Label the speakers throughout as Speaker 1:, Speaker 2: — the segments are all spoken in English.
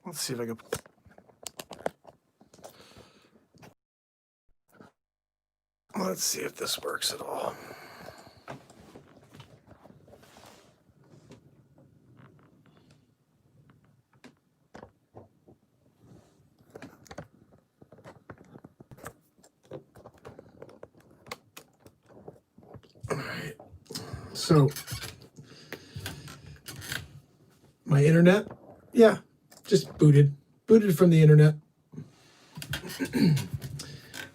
Speaker 1: Let's see if I can. Let's see if this works at all. All right. So, my internet, yeah, just booted from the internet.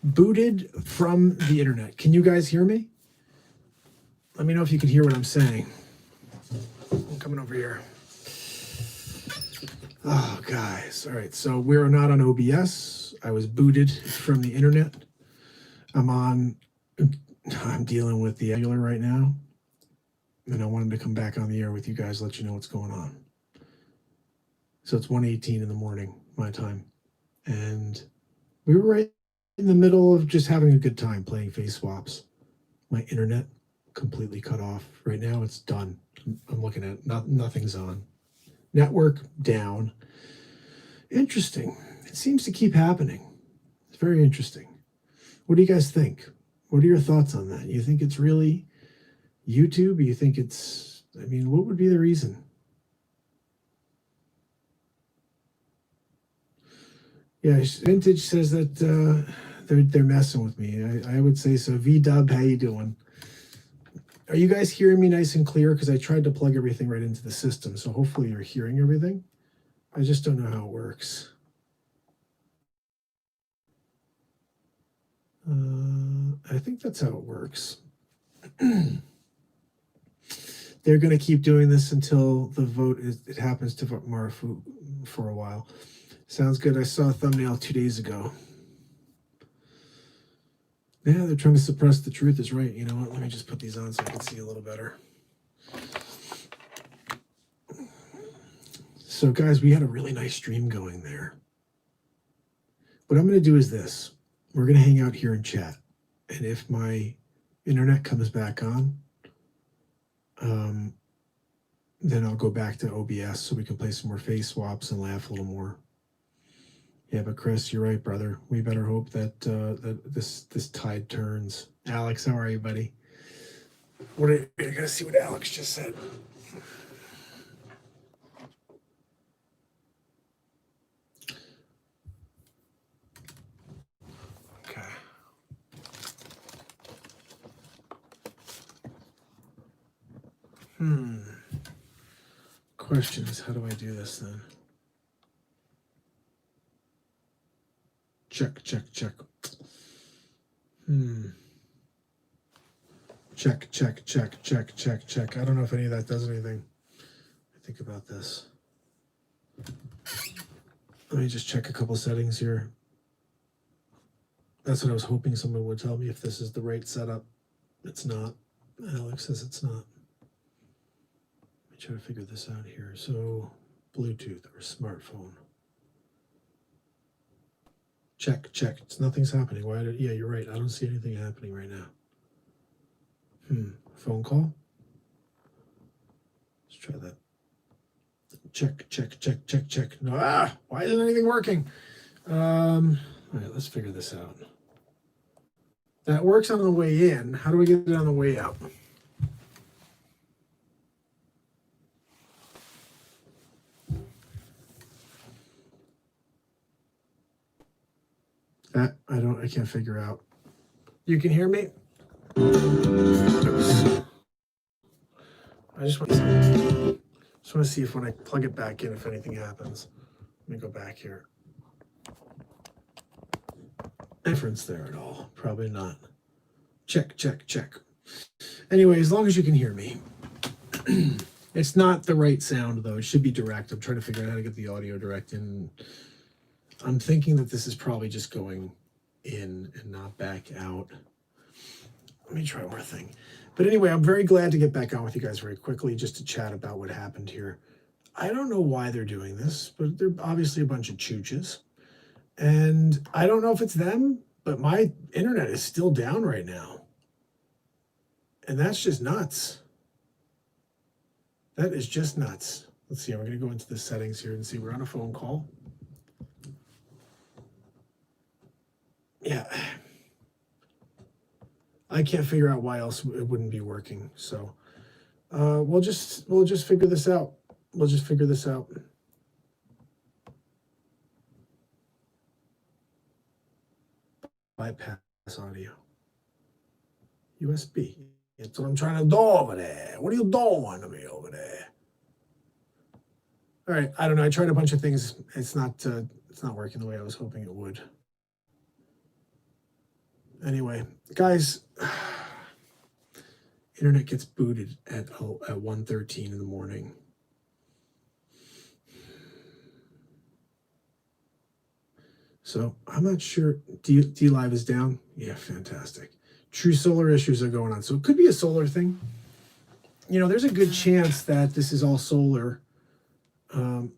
Speaker 1: Booted from the internet. Can you guys hear me? Let me know if you can hear what I'm saying. I'm coming over here. Oh, guys. All right. So we're not on OBS. I was booted from the internet. I'm dealing with the cellular right now. And I wanted to come back on the air with you guys, let you know what's going on. So it's 1:18 in the morning, my time. And we were right in the middle of just having a good time playing face swaps. My internet completely cut off. Right now it's done. I'm looking at it. Nothing's on. Network down. Interesting. It seems to keep happening. It's very interesting. What do you guys think? What are your thoughts on that? You think it's really YouTube? You think it's, I mean, what would be the reason? Yeah, Vintage says that they're messing with me. I would say so. V-Dub, how you doing? Are you guys hearing me nice and clear? Because I tried to plug everything right into the system, so hopefully you're hearing everything. I just don't know how it works. I think that's how it works. They're going to keep doing this until the vote it happens to vote Marfu for a while. Sounds good. I saw a thumbnail 2 days ago. Yeah, they're trying to suppress the truth is right. You know what? Let me just put these on so I can see a little better. So, guys, we had a really nice stream going there. What I'm going to do is this. We're going to hang out here and chat. And if my internet comes back on, then I'll go back to OBS so we can play some more face swaps and laugh a little more. Yeah, but Chris, you're right, brother. We better hope that that this tide turns. Alex, how are you, buddy? You're gonna see what Alex just said. Okay. Question is, how do I do this then? Check. Check. I don't know if any of that does anything. I think about this. Let me just check a couple settings here. That's what I was hoping someone would tell me if this is the right setup. It's not. Alex says it's not. Let me try to figure this out here. So, Bluetooth or smartphone. Check. Nothing's happening. Yeah, you're right. I don't see anything happening right now. Phone call. Let's try that. Check. No, why isn't anything working? All right, let's figure this out. That works on the way in. How do we get it on the way out? That I can't figure out. You can hear me? Oops. I just want to see if when I plug it back in, if anything happens. Let me go back here. Difference there at all? Probably not. Check. Anyway, as long as you can hear me. It's not the right sound, though. It should be direct. I'm trying to figure out how to get the audio direct in. I'm thinking that this is probably just going in and not back out. Let me try one more thing. But anyway, I'm very glad to get back on with you guys very quickly just to chat about what happened here. I don't know why they're doing this, but they're obviously a bunch of chooches. And I don't know if it's them, but my internet is still down right now. And that's just nuts. That is just nuts. Let's see, we're going to go into the settings here and see. We're on a phone call. yeah, I can't figure out why else it wouldn't be working. So we'll just figure this out. We'll just figure this out. Bypass audio. USB. That's what I'm trying to do over there. What are you doing to me over there? All right, I don't know. I tried a bunch of things. It's not working the way I was hoping it would. Anyway, guys, internet gets booted at 1:13 in the morning. So I'm not sure. DLive is down. Yeah, fantastic. True solar issues are going on. So it could be a solar thing. You know, there's a good chance that this is all solar. Oh,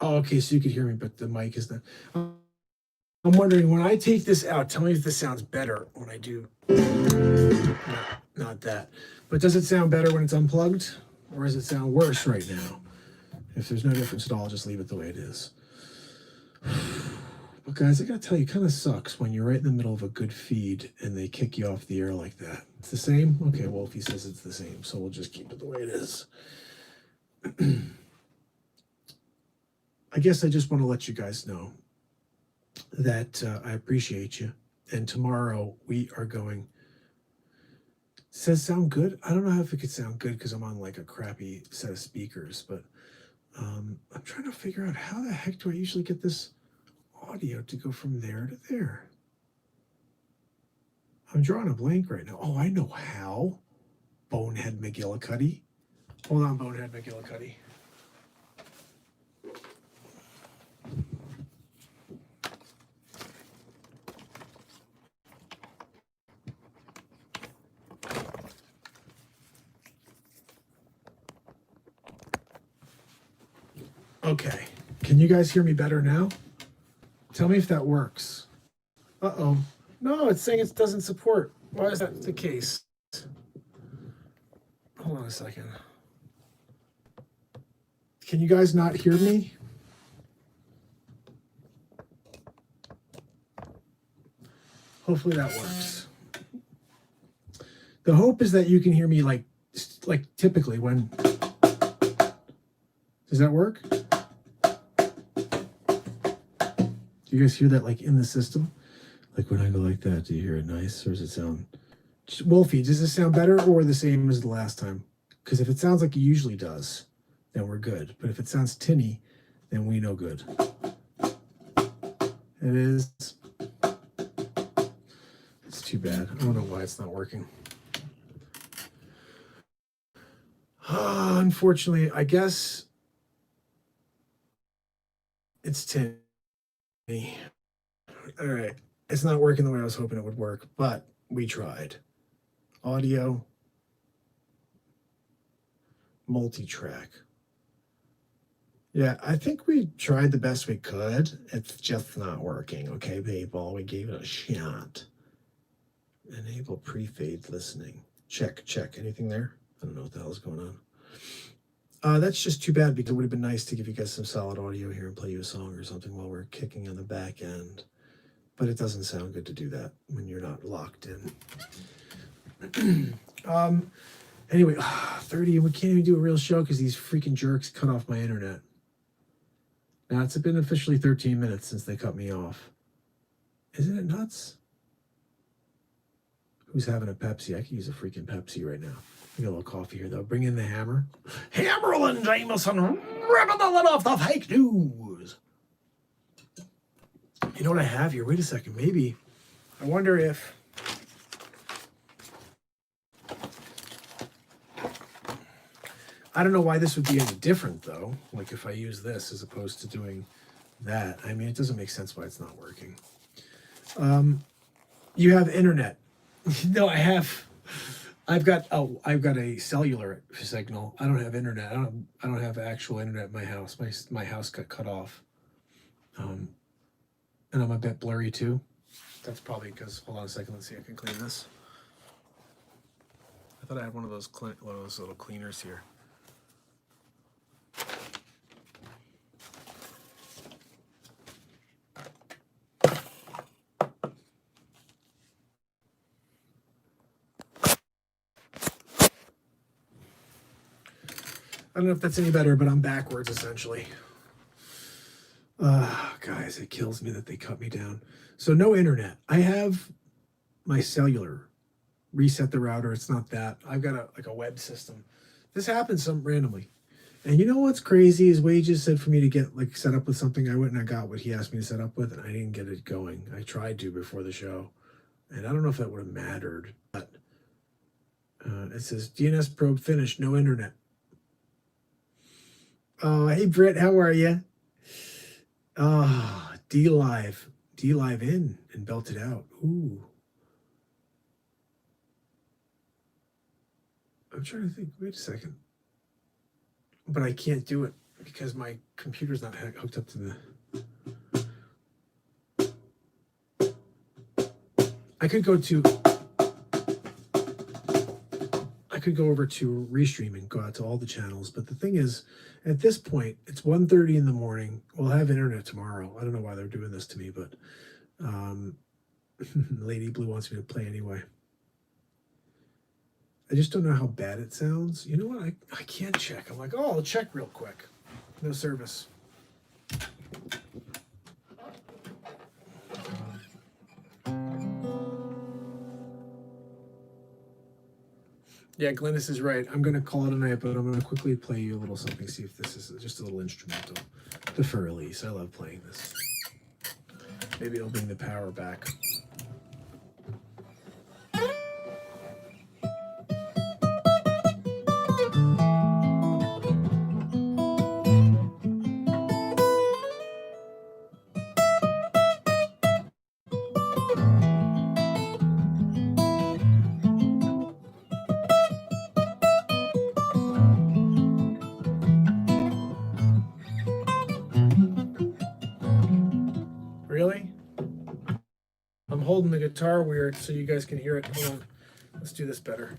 Speaker 1: okay, so you could hear me, but the mic is not. I'm wondering, when I take this out, tell me if this sounds better when I do. Not that. But does it sound better when it's unplugged? Or does it sound worse right now? If there's no difference at all, just leave it the way it is. But guys, I gotta tell you, it kind of sucks when you're right in the middle of a good feed and they kick you off the air like that. It's the same? Okay, well, if he says it's the same, so we'll just keep it the way it is. I guess I just want to let you guys know that I appreciate you. And tomorrow we are going. Says sound good? I don't know if it could sound good because I'm on like a crappy set of speakers, but I'm trying to figure out how the heck do I usually get this audio to go from there to there. I'm drawing a blank right now. Oh, I know how. Bonehead McGillicuddy. Hold on, Bonehead McGillicuddy. Okay, can you guys hear me better now? Tell me if that works. Uh-oh. No, it's saying it doesn't support. Why is that the case? Hold on a second. Can you guys not hear me? Hopefully that works. The hope is that you can hear me like typically when... Does that work? Do you guys hear that like in the system? Like when I go like that, do you hear it nice? Or does it sound... Wolfie, does this sound better or the same as the last time? Because if it sounds like it usually does, then we're good. But if it sounds tinny, then we know good. It is. It's too bad. I don't know why it's not working. Unfortunately, I guess it's tinny. All right. It's not working the way I was hoping it would work, but we tried. Audio. Multi-track. Yeah, I think we tried the best we could. It's just not working. Okay, people, we gave it a shot. Enable pre-fade listening. Check. Anything there? I don't know what the hell is going on. That's just too bad because it would have been nice to give you guys some solid audio here and play you a song or something while we're kicking on the back end. But it doesn't sound good to do that when you're not locked in. Anyway, 30, and we can't even do a real show because these freaking jerks cut off my internet. Now, it's been officially 13 minutes since they cut me off. Isn't it nuts? Who's having a Pepsi? I could use a freaking Pepsi right now. I got a little coffee here, though. Bring in the hammer. Hammerlin Jameson, ripping the lid off the fake news. You know what I have here? Wait a second. Maybe. I wonder if... I don't know why this would be any different, though. Like if I use this as opposed to doing that. I mean, it doesn't make sense why it's not working. You have internet. No, I have. I've got a cellular signal. I don't have internet. I don't have actual internet in my house. My house got cut off. And I'm a bit blurry too. That's probably because. Hold on a second. Let's see. I can clean this. I thought I had one of those little cleaners here. I don't know if that's any better, but I'm backwards essentially. Guys, it kills me that they cut me down. So no internet. I have my cellular. Reset the router. It's not that. I've got a web system. This happens some randomly. And you know what's crazy is Wade just said for me to get like set up with something. I went and I got what he asked me to set up with, and I didn't get it going. I tried to before the show, and I don't know if that would have mattered. But it says DNS probe finished. No internet. Oh, hey Britt, how are you? DLive in and belted out. Ooh. I'm trying to think. Wait a second. But I can't do it because my computer's not hooked up to the. I could go over to Restream and go out to all the channels. But the thing is, at this point, it's 1:30 in the morning. We'll have internet tomorrow. I don't know why they're doing this to me, but Lady Blue wants me to play anyway. I just don't know how bad it sounds. You know what? I can't check. I'm like, oh, I'll check real quick. No service. Yeah, Glennis is right. I'm going to call it a night, but I'm going to quickly play you a little something, see if this is just a little instrumental. The Fur Elise. I love playing this. Maybe it'll bring the power back. Really? I'm holding the guitar weird so you guys can hear it. Hold on. Let's do this better.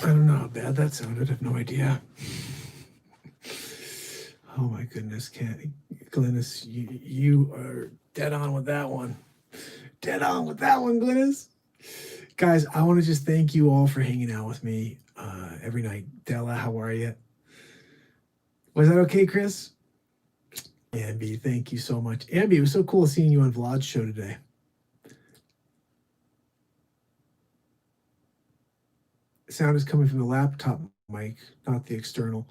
Speaker 1: I don't know how bad that sounded. I have no idea. Oh my goodness, Glennis, you are dead on with that one. Dead on with that one, Glennis. Guys, I want to just thank you all for hanging out with me every night. Della, how are you? Was that okay, Chris? Ambi, thank you so much. Ambi, it was so cool seeing you on Vlad's show today. Sound is coming from the laptop mic, not the external.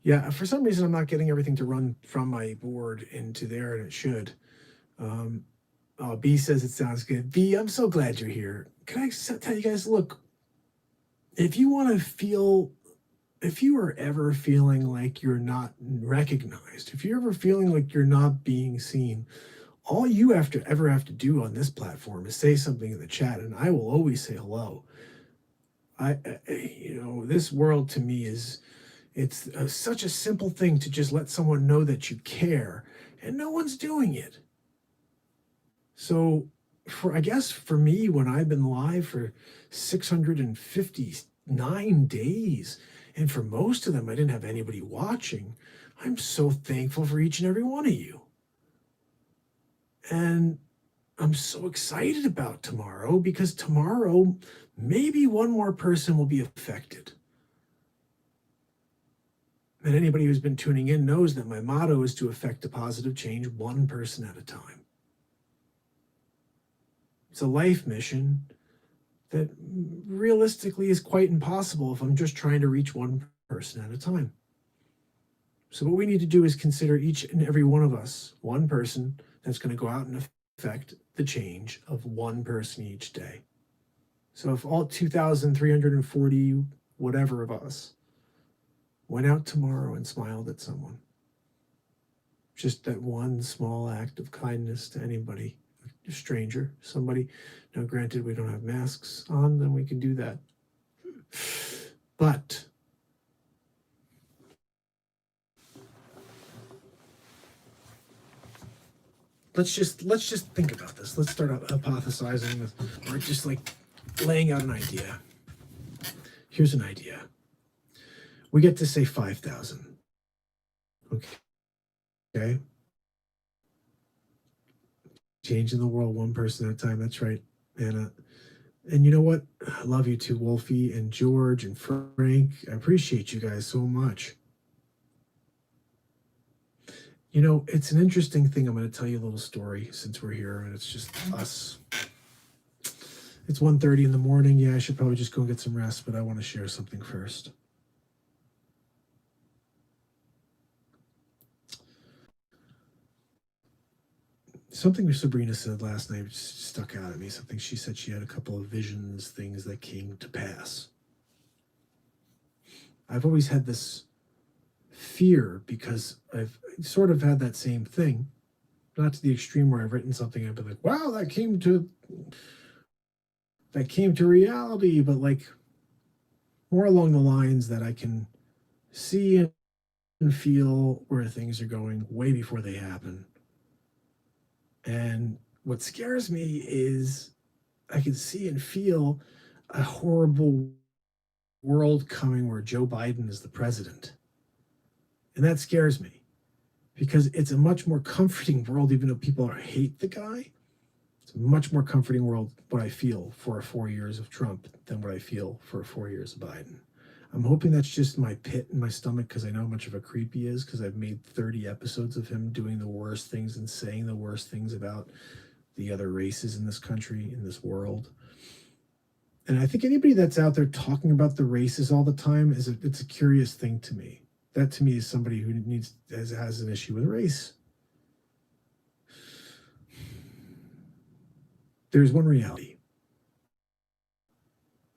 Speaker 1: Yeah, for some reason, I'm not getting everything to run from my board into there, and it should. B says it sounds good. B, I'm so glad you're here. Can I tell you guys, look, if you want to feel, if you are ever feeling like you're not recognized, if you're ever feeling like you're not being seen, all you have to do on this platform is say something in the chat, and I will always say hello. This world to me it's such a simple thing to just let someone know that you care, and no one's doing it. So, I guess for me, when I've been live for 659 days, and for most of them, I didn't have anybody watching, I'm so thankful for each and every one of you. And I'm so excited about tomorrow, because tomorrow, maybe one more person will be affected. And anybody who's been tuning in knows that my motto is to effect a positive change one person at a time. It's a life mission that realistically is quite impossible if I'm just trying to reach one person at a time. So what we need to do is consider each and every one of us one person that's going to go out and affect the change of one person each day. So if all 2,340 whatever of us went out tomorrow and smiled at someone, just that one small act of kindness to anybody, a stranger, somebody. Now, granted, we don't have masks on, then we can do that. But let's just think about this. Let's start hypothesizing with, or just like laying out an idea. Here's an idea. We get to say 5,000. Okay. Changing the world one person at a time. That's right, Anna. And you know what? I love you too, Wolfie and George and Frank. I appreciate you guys so much. You know, it's an interesting thing. I'm going to tell you a little story since we're here and it's just us. It's 1:30 in the morning. Yeah, I should probably just go and get some rest, but I want to share something first. Something Sabrina said last night stuck out at me. Something she said, she had a couple of visions, things that came to pass. I've always had this fear because I've sort of had that same thing, not to the extreme where I've written something and I've been like, wow, that came to reality, but like more along the lines that I can see and feel where things are going way before they happen. And what scares me is I can see and feel a horrible world coming where Joe Biden is the president. And that scares me because it's a much more comforting world, even though people hate the guy. It's a much more comforting world, what I feel for 4 years of Trump than what I feel for 4 years of Biden. I'm hoping that's just my pit in my stomach because I know how much of a creep he is, because I've made 30 episodes of him doing the worst things and saying the worst things about the other races in this country, in this world. And I think anybody that's out there talking about the races all the time it's a curious thing to me. That to me is somebody who has an issue with race. There's one reality.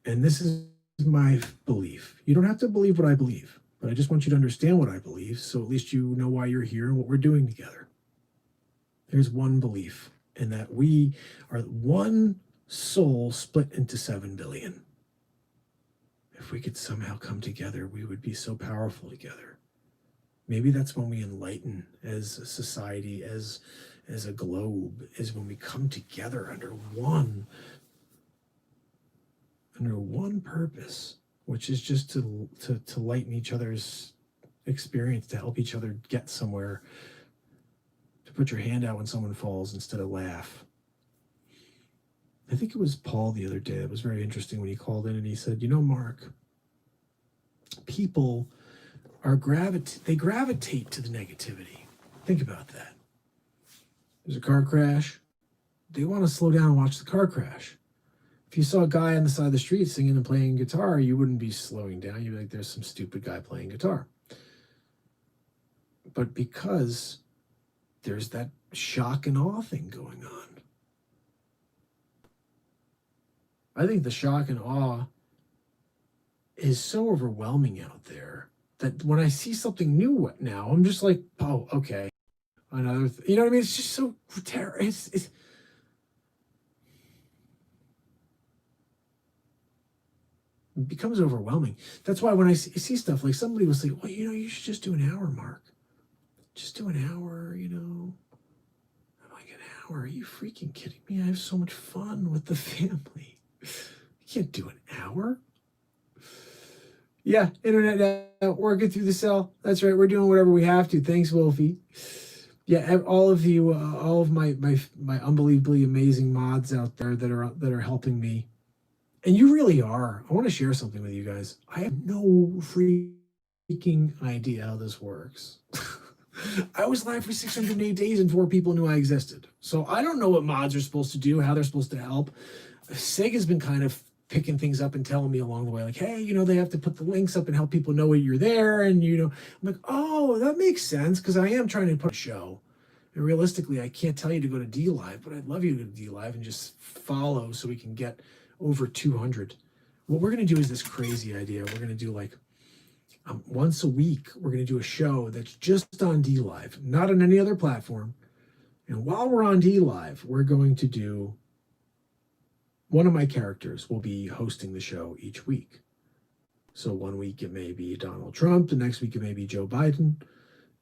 Speaker 1: And this is my belief. You don't have to believe what I believe, but I just want you to understand what I believe, so at least you know why you're here and what we're doing together. There's one belief, and that we are one soul split into 7 billion. If we could somehow come together, we would be so powerful together. Maybe that's when we enlighten as a society, as a globe, is when we come together under one purpose, which is just to lighten each other's experience, to help each other get somewhere, to put your hand out when someone falls instead of laugh. I think it was Paul the other day. It was very interesting when he called in and he said, you know, Mark, people they gravitate to the negativity. Think about that. There's a car crash. They want to slow down and watch the car crash. If you saw a guy on the side of the street singing and playing guitar, you wouldn't be slowing down. You'd be like, there's some stupid guy playing guitar. But because there's that shock and awe thing going on, I think the shock and awe is so overwhelming out there that when I see something new now, I'm just like, oh, okay. Another, you know what I mean? It's just so terrible. It becomes overwhelming. That's why when I see stuff, like somebody will say, well, you should just do an hour, Mark. Just do an hour, I'm like, an hour? Are you freaking kidding me? I have so much fun with the family. You can't do an hour. Yeah, internet working through the cell. That's right. We're doing whatever we have to. Thanks, Wolfie. Yeah, all of you, all of my unbelievably amazing mods out there that are helping me. And you really are. I want to share something with you guys. I have no freaking idea how this works. I was live for 608 days and 4 people knew I existed. So I don't know what mods are supposed to do, how they're supposed to help. Sig has been kind of picking things up and telling me along the way, like, hey, they have to put the links up and help people know you're there. And, I'm like, oh, that makes sense, because I am trying to put a show. And realistically, I can't tell you to go to DLive, but I'd love you to go to DLive and just follow so we can get over 200. What we're going to do is this crazy idea. We're going to do like once a week, we're going to do a show that's just on DLive, not on any other platform. And while we're on DLive, we're going to do, one of my characters will be hosting the show each week. So one week it may be Donald Trump, the next week it may be Joe Biden,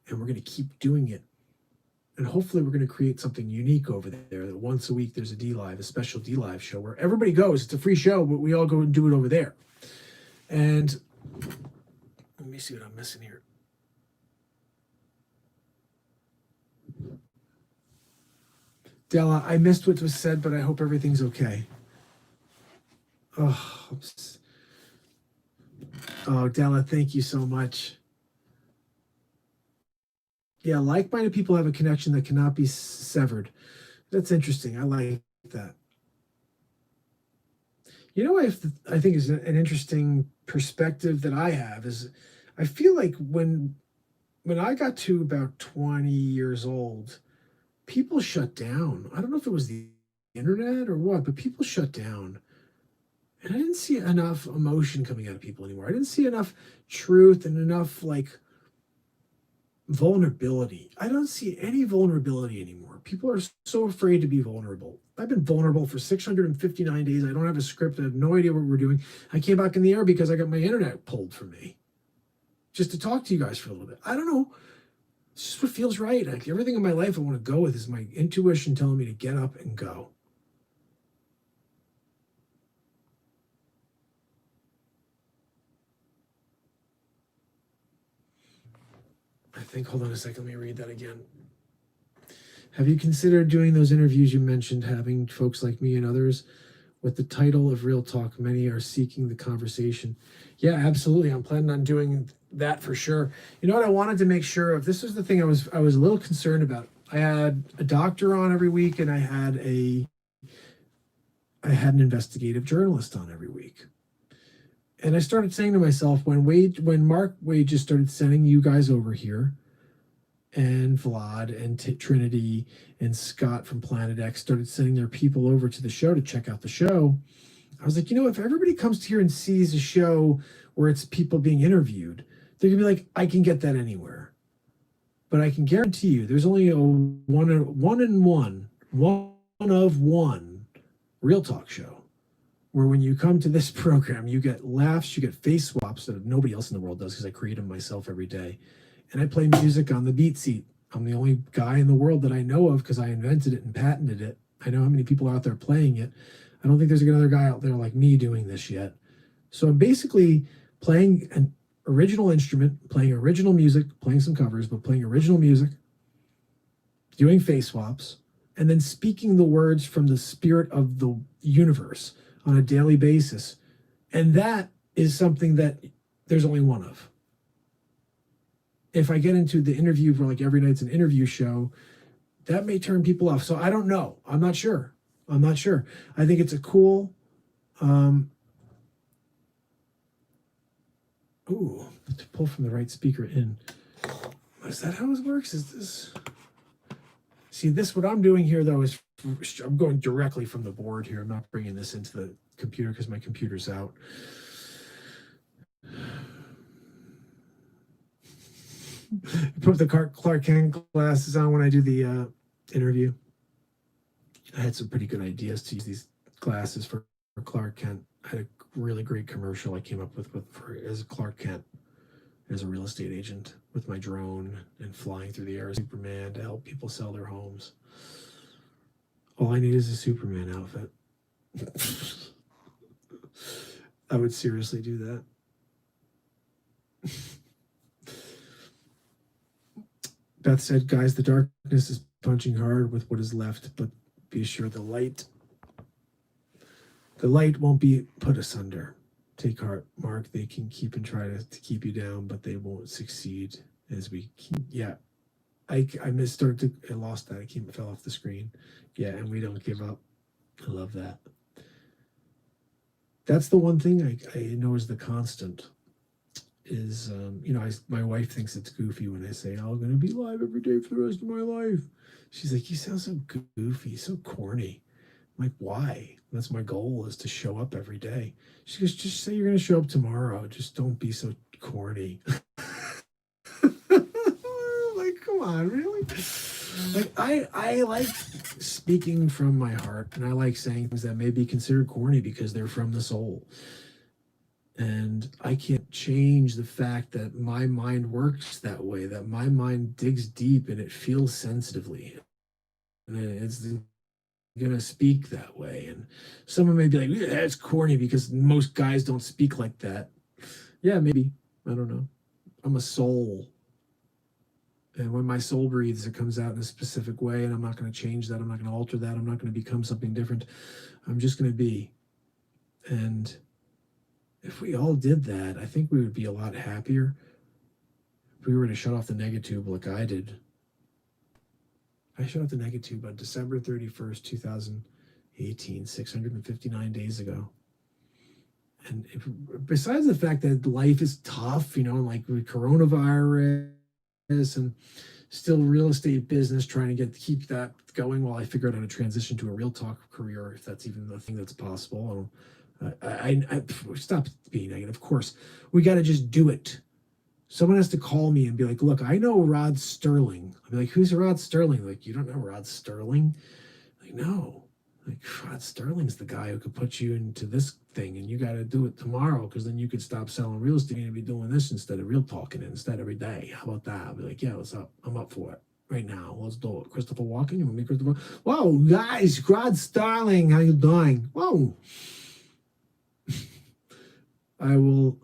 Speaker 1: and we're going to keep doing it. And hopefully we're going to create something unique over there, that once a week there's a DLive, a special DLive show where everybody goes. It's a free show, but we all go and do it over there. And let me see what I'm missing here. Della, I missed what was said, but I hope everything's okay. Oh, Della, thank you so much. Yeah, like-minded people have a connection that cannot be severed. That's interesting. I like that. I think is an interesting perspective that I have is I feel like when I got to about 20 years old, people shut down. I don't know if it was the internet or what, but people shut down. And I didn't see enough emotion coming out of people anymore. I didn't see enough truth and enough vulnerability. I don't see any vulnerability anymore. People are so afraid to be vulnerable. I've been vulnerable for 659 days. I don't have a script. I have no idea what we're doing. I came back in the air because I got my internet pulled from me just to talk to you guys for a little bit. I don't know. It's just what feels right. Like everything in my life I want to go with is my intuition telling me to get up and go. I think, hold on a second, let me read that again. Have you considered doing those interviews you mentioned, having folks like me and others with the title of Real Talk? Many are seeking the conversation. Yeah, absolutely. I'm planning on doing that for sure. You know what I wanted to make sure of? This was the thing I was a little concerned about. I had a doctor on every week, and I had an investigative journalist on every week. And I started saying to myself, when Mark Wade just started sending you guys over here, and Vlad and Trinity and Scott from Planet X started sending their people over to the show to check out the show, I was like, if everybody comes here and sees a show where it's people being interviewed, they're gonna be like, I can get that anywhere. But I can guarantee you, there's only a one of one Real Talk show where when you come to this program, you get laughs, you get face swaps that nobody else in the world does because I create them myself every day. And I play music on the BeatSeat. I'm the only guy in the world that I know of because I invented it and patented it. I know how many people are out there playing it. I don't think there's another guy out there like me doing this yet. So I'm basically playing an original instrument, playing original music, playing some covers, but playing original music, doing face swaps, and then speaking the words from the spirit of the universe on a daily basis. And that is something that there's only one of. if I get into the interview where like every night's an interview show, that may turn people off. So I don't know. I'm not sure. I think it's a cool. Ooh, to pull from the right speaker in. Is that how it works? Is this? See, what I'm doing here though is I'm going directly from the board here. I'm not bringing this into the computer because my computer's out. Put the Clark Kent glasses on when I do the interview. I had some pretty good ideas to use these glasses for Clark Kent. I had a really great commercial I came up with as Clark Kent, as a real estate agent with my drone and flying through the air as Superman to help people sell their homes. All I need is a Superman outfit. I would seriously do that. Beth said, guys, the darkness is punching hard with what is left, but be sure the light won't be put asunder. Take heart, Mark. They can keep and try to keep you down, but they won't succeed as we keep. Yeah. I lost that. I fell off the screen. Yeah, and we don't give up. I love that. That's the one thing I know is the constant is, my wife thinks it's goofy when I say, I'm going to be live every day for the rest of my life. She's like, you sound so goofy, so corny. I'm like, why? That's my goal, is to show up every day. She goes, just say you're going to show up tomorrow. Just don't be so corny. Like, come on, really? Like, I like speaking from my heart, and I like saying things that may be considered corny because they're from the soul. And I can't change the fact that my mind works that way, that my mind digs deep and it feels sensitively. And it's going to speak that way. And someone may be like, yeah, that's corny because most guys don't speak like that. Yeah, maybe. I don't know. I'm a soul. And when my soul breathes, it comes out in a specific way. And I'm not going to change that. I'm not going to alter that. I'm not going to become something different. I'm just going to be. And if we all did that, I think we would be a lot happier. If we were to shut off the negatube like I did. I shut off the negatube on December 31st, 2018, 659 days ago. And besides the fact that life is tough, like with coronavirus and still real estate business, trying to keep that going while I figure out how to transition to a real talk career, if that's even the thing that's possible. I stop being negative. Of course, we got to just do it. Someone has to call me and be like, look, I know Rod Sterling. I'll be like, who's Rod Sterling? Like, you don't know Rod Sterling? Like, no. Like, Rod Sterling's the guy who could put you into this thing, and you got to do it tomorrow, because then you could stop selling real estate and be doing this instead of real talking it instead every day. How about that? I'll be like, yeah, what's up? I'm up for it right now. Let's do it. Christopher Walken, you want me, Christopher? Whoa, guys, Rod Sterling, how you doing? Whoa. I will,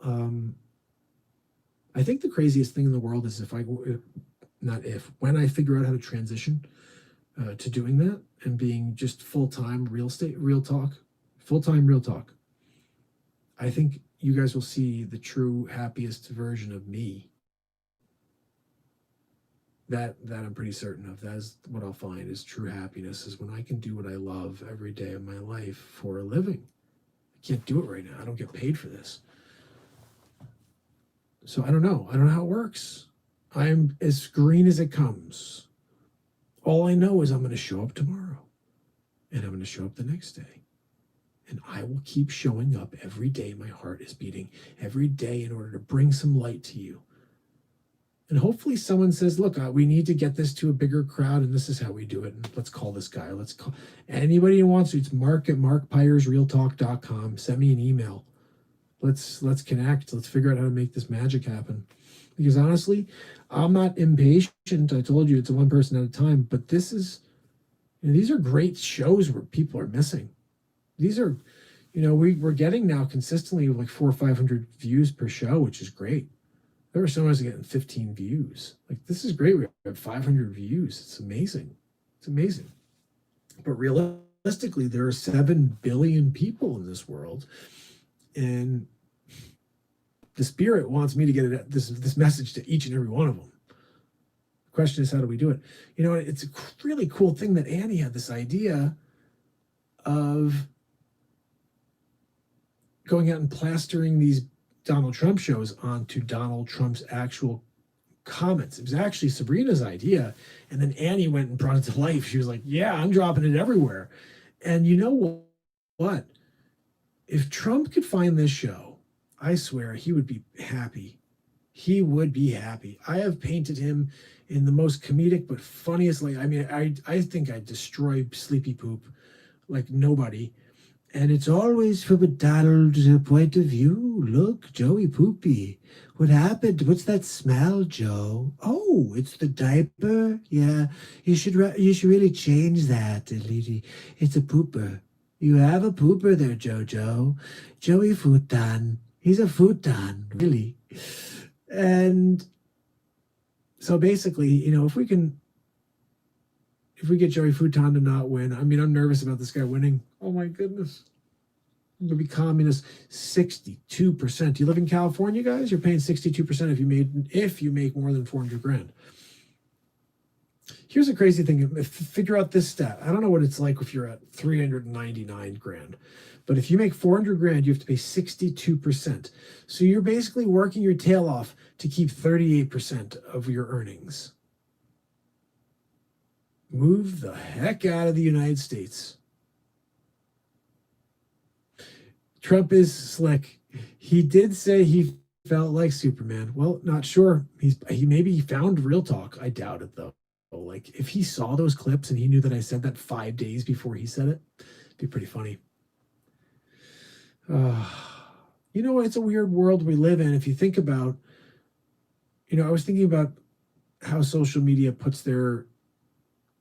Speaker 1: I think the craziest thing in the world is when I figure out how to transition to doing that and being just full-time real talk, I think you guys will see the true happiest version of me. That I'm pretty certain of. That is what I'll find is true happiness, is when I can do what I love every day of my life for a living. I can't do it right now. I don't get paid for this. So I don't know how it works. I'm as green as it comes. All I know is I'm going to show up tomorrow, and I'm going to show up the next day. And I will keep showing up every day. My heart is beating every day in order to bring some light to you. And hopefully someone says, look, we need to get this to a bigger crowd, and this is how we do it. And let's call this guy. Let's call anybody who wants to. It's mark@markpiresrealtalk.com. Send me an email. Let's connect. Let's figure out how to make this magic happen. Because honestly, I'm not impatient. I told you it's one person at a time. But this is, these are great shows where people are missing. These are, we're getting now consistently like 400 or 500 views per show, which is great. There were some of us getting 15 views. Like, this is great. We have 500 views. It's amazing. It's amazing. But realistically, there are 7 billion people in this world. And The Spirit wants me to get this message to each and every one of them. The question is, how do we do it? You know, it's a really cool thing that Annie had this idea of going out and plastering these Donald Trump shows onto Donald Trump's actual comments. It was actually Sabrina's idea, and then Annie went and brought it to life. She was like, yeah, I'm dropping it everywhere. And you know what? If Trump could find this show, I swear he would be happy. He would be happy. I have painted him in the most comedic but funniest way. I mean, I think I destroy Sleepy Poop like nobody. And it's always from a Donald's point of view. Look, Joey Poopy. What happened? What's that smell, Joe? Oh, it's the diaper. Yeah, you should really change that, Lady. It's a pooper. You have a pooper there, Jojo. Joey Futon. He's a futon, really. And so basically, you know, if we get Joey Futon to not win, I mean, I'm nervous about this guy winning. Oh my goodness. I'm gonna be communist. 62%. You live in California, guys? You're paying 62% if you make more than 400 grand. Here's a crazy thing. Figure out this stat. I don't know what it's like if you're at 399 grand. But if you make 400 grand, you have to pay 62%. So you're basically working your tail off to keep 38% of your earnings. Move the heck out of the United States. Trump is slick. He did say he felt like Superman. Well, not sure. Maybe he found Real Talk. I doubt it, though. Like, if he saw those clips and he knew that I said that 5 days before he said it, it'd be pretty funny. You know, it's a weird world we live in. If you think about, you know, I was thinking about how social media puts their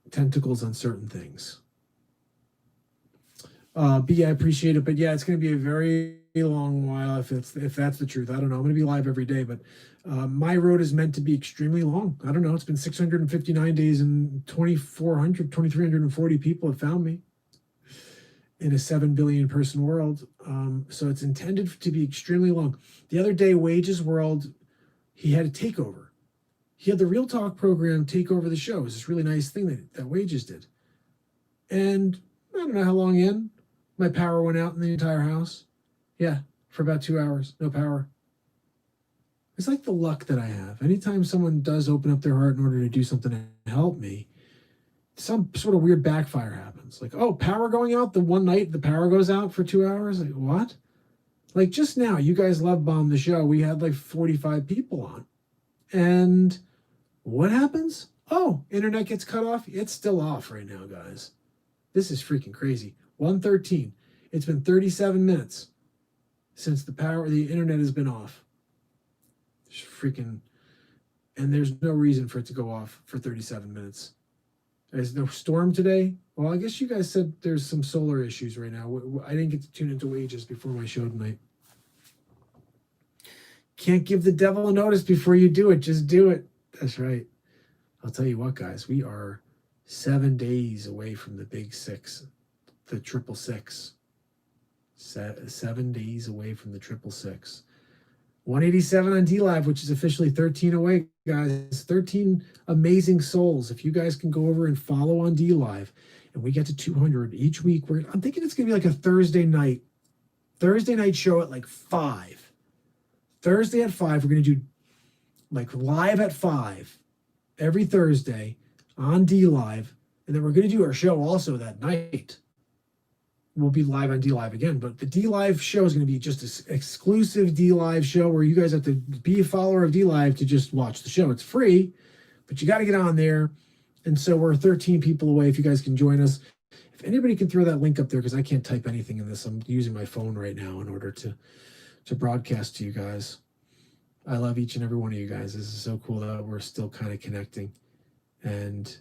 Speaker 1: tentacles on certain things. But yeah, I appreciate it. But yeah, it's going to be a very long while if that's the truth. I don't know. I'm going to be live every day, but my road is meant to be extremely long. I don't know. It's been 659 days and 2,340 people have found me in a 7 billion person world. So it's intended to be extremely long. The other day, Wages World, he had a takeover. He had the Real Talk program take over the show. It was this really nice thing that Wages did. And I don't know how long in, my power went out in the entire house. Yeah, for about 2 hours, no power. It's like the luck that I have. Anytime someone does open up their heart in order to do something to help me, some sort of weird backfire happens. Like, oh, power going out the one night the power goes out for 2 hours? Like, what? Like, just now, you guys love bombed the show. We had like 45 people on. And what happens? Oh, internet gets cut off. It's still off right now, guys. This is freaking crazy. 1:13. It's been 37 minutes since the internet has been off. It's freaking, and there's no reason for it to go off for 37 minutes. There's no storm today. Well, I guess you guys said there's some solar issues right now. I didn't get to tune into Wages before my show tonight. Can't give the devil a notice before you do it. Just do it. That's right. I'll tell you what, guys. We are 7 days away from the big six, the 666. 7 days away from the 666. 187 on DLive, which is officially 13 away, guys. 13 amazing souls. If you guys can go over and follow on DLive, and we get to 200 each week, I'm thinking it's going to be like a Thursday night show at like 5. Thursday at 5, we're going to do like live at 5 every Thursday on DLive, and then we're going to do our show also that night. We'll be live on DLive again, but the DLive show is going to be just an exclusive DLive show where you guys have to be a follower of DLive to just watch the show. It's free, but you got to get on there. And so we're 13 people away. If you guys can join us, if anybody can throw that link up there, because I can't type anything in this. I'm using my phone right now in order to broadcast to you guys. I love each and every one of you guys. This is so cool that we're still kind of connecting. And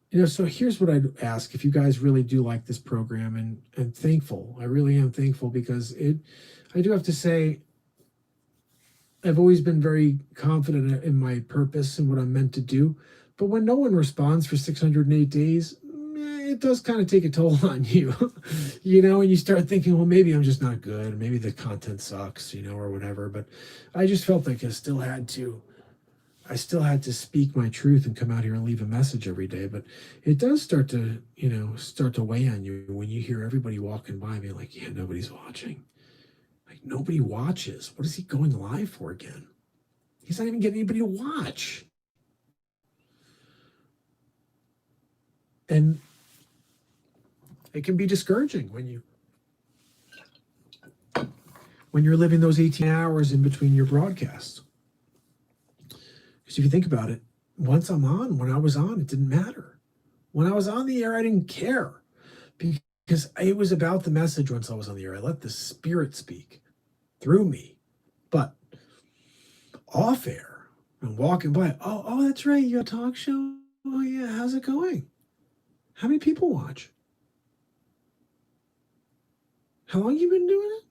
Speaker 1: you know, so here's what I'd ask. If you guys really do like this program, and thankful, I really am thankful, because I do have to say, I've always been very confident in my purpose and what I'm meant to do. But when no one responds for 608 days, it does kind of take a toll on you, and you start thinking, well, maybe I'm just not good. Maybe the content sucks, or whatever. But I just felt like I still had to speak my truth and come out here and leave a message every day. But it does start to weigh on you when you hear everybody walking by being like, yeah, nobody's watching. Like, nobody watches. What is he going live for again? He's not even getting anybody to watch. And it can be discouraging when you're living those 18 hours in between your broadcasts. Because if you think about it, when I was on, it didn't matter. When I was on the air, I didn't care because it was about the message. Once I was on the air, I let the Spirit speak through me. But off air, I'm walking by. Oh, that's right. You got a talk show? Oh, yeah. How's it going? How many people watch? How long you been doing it?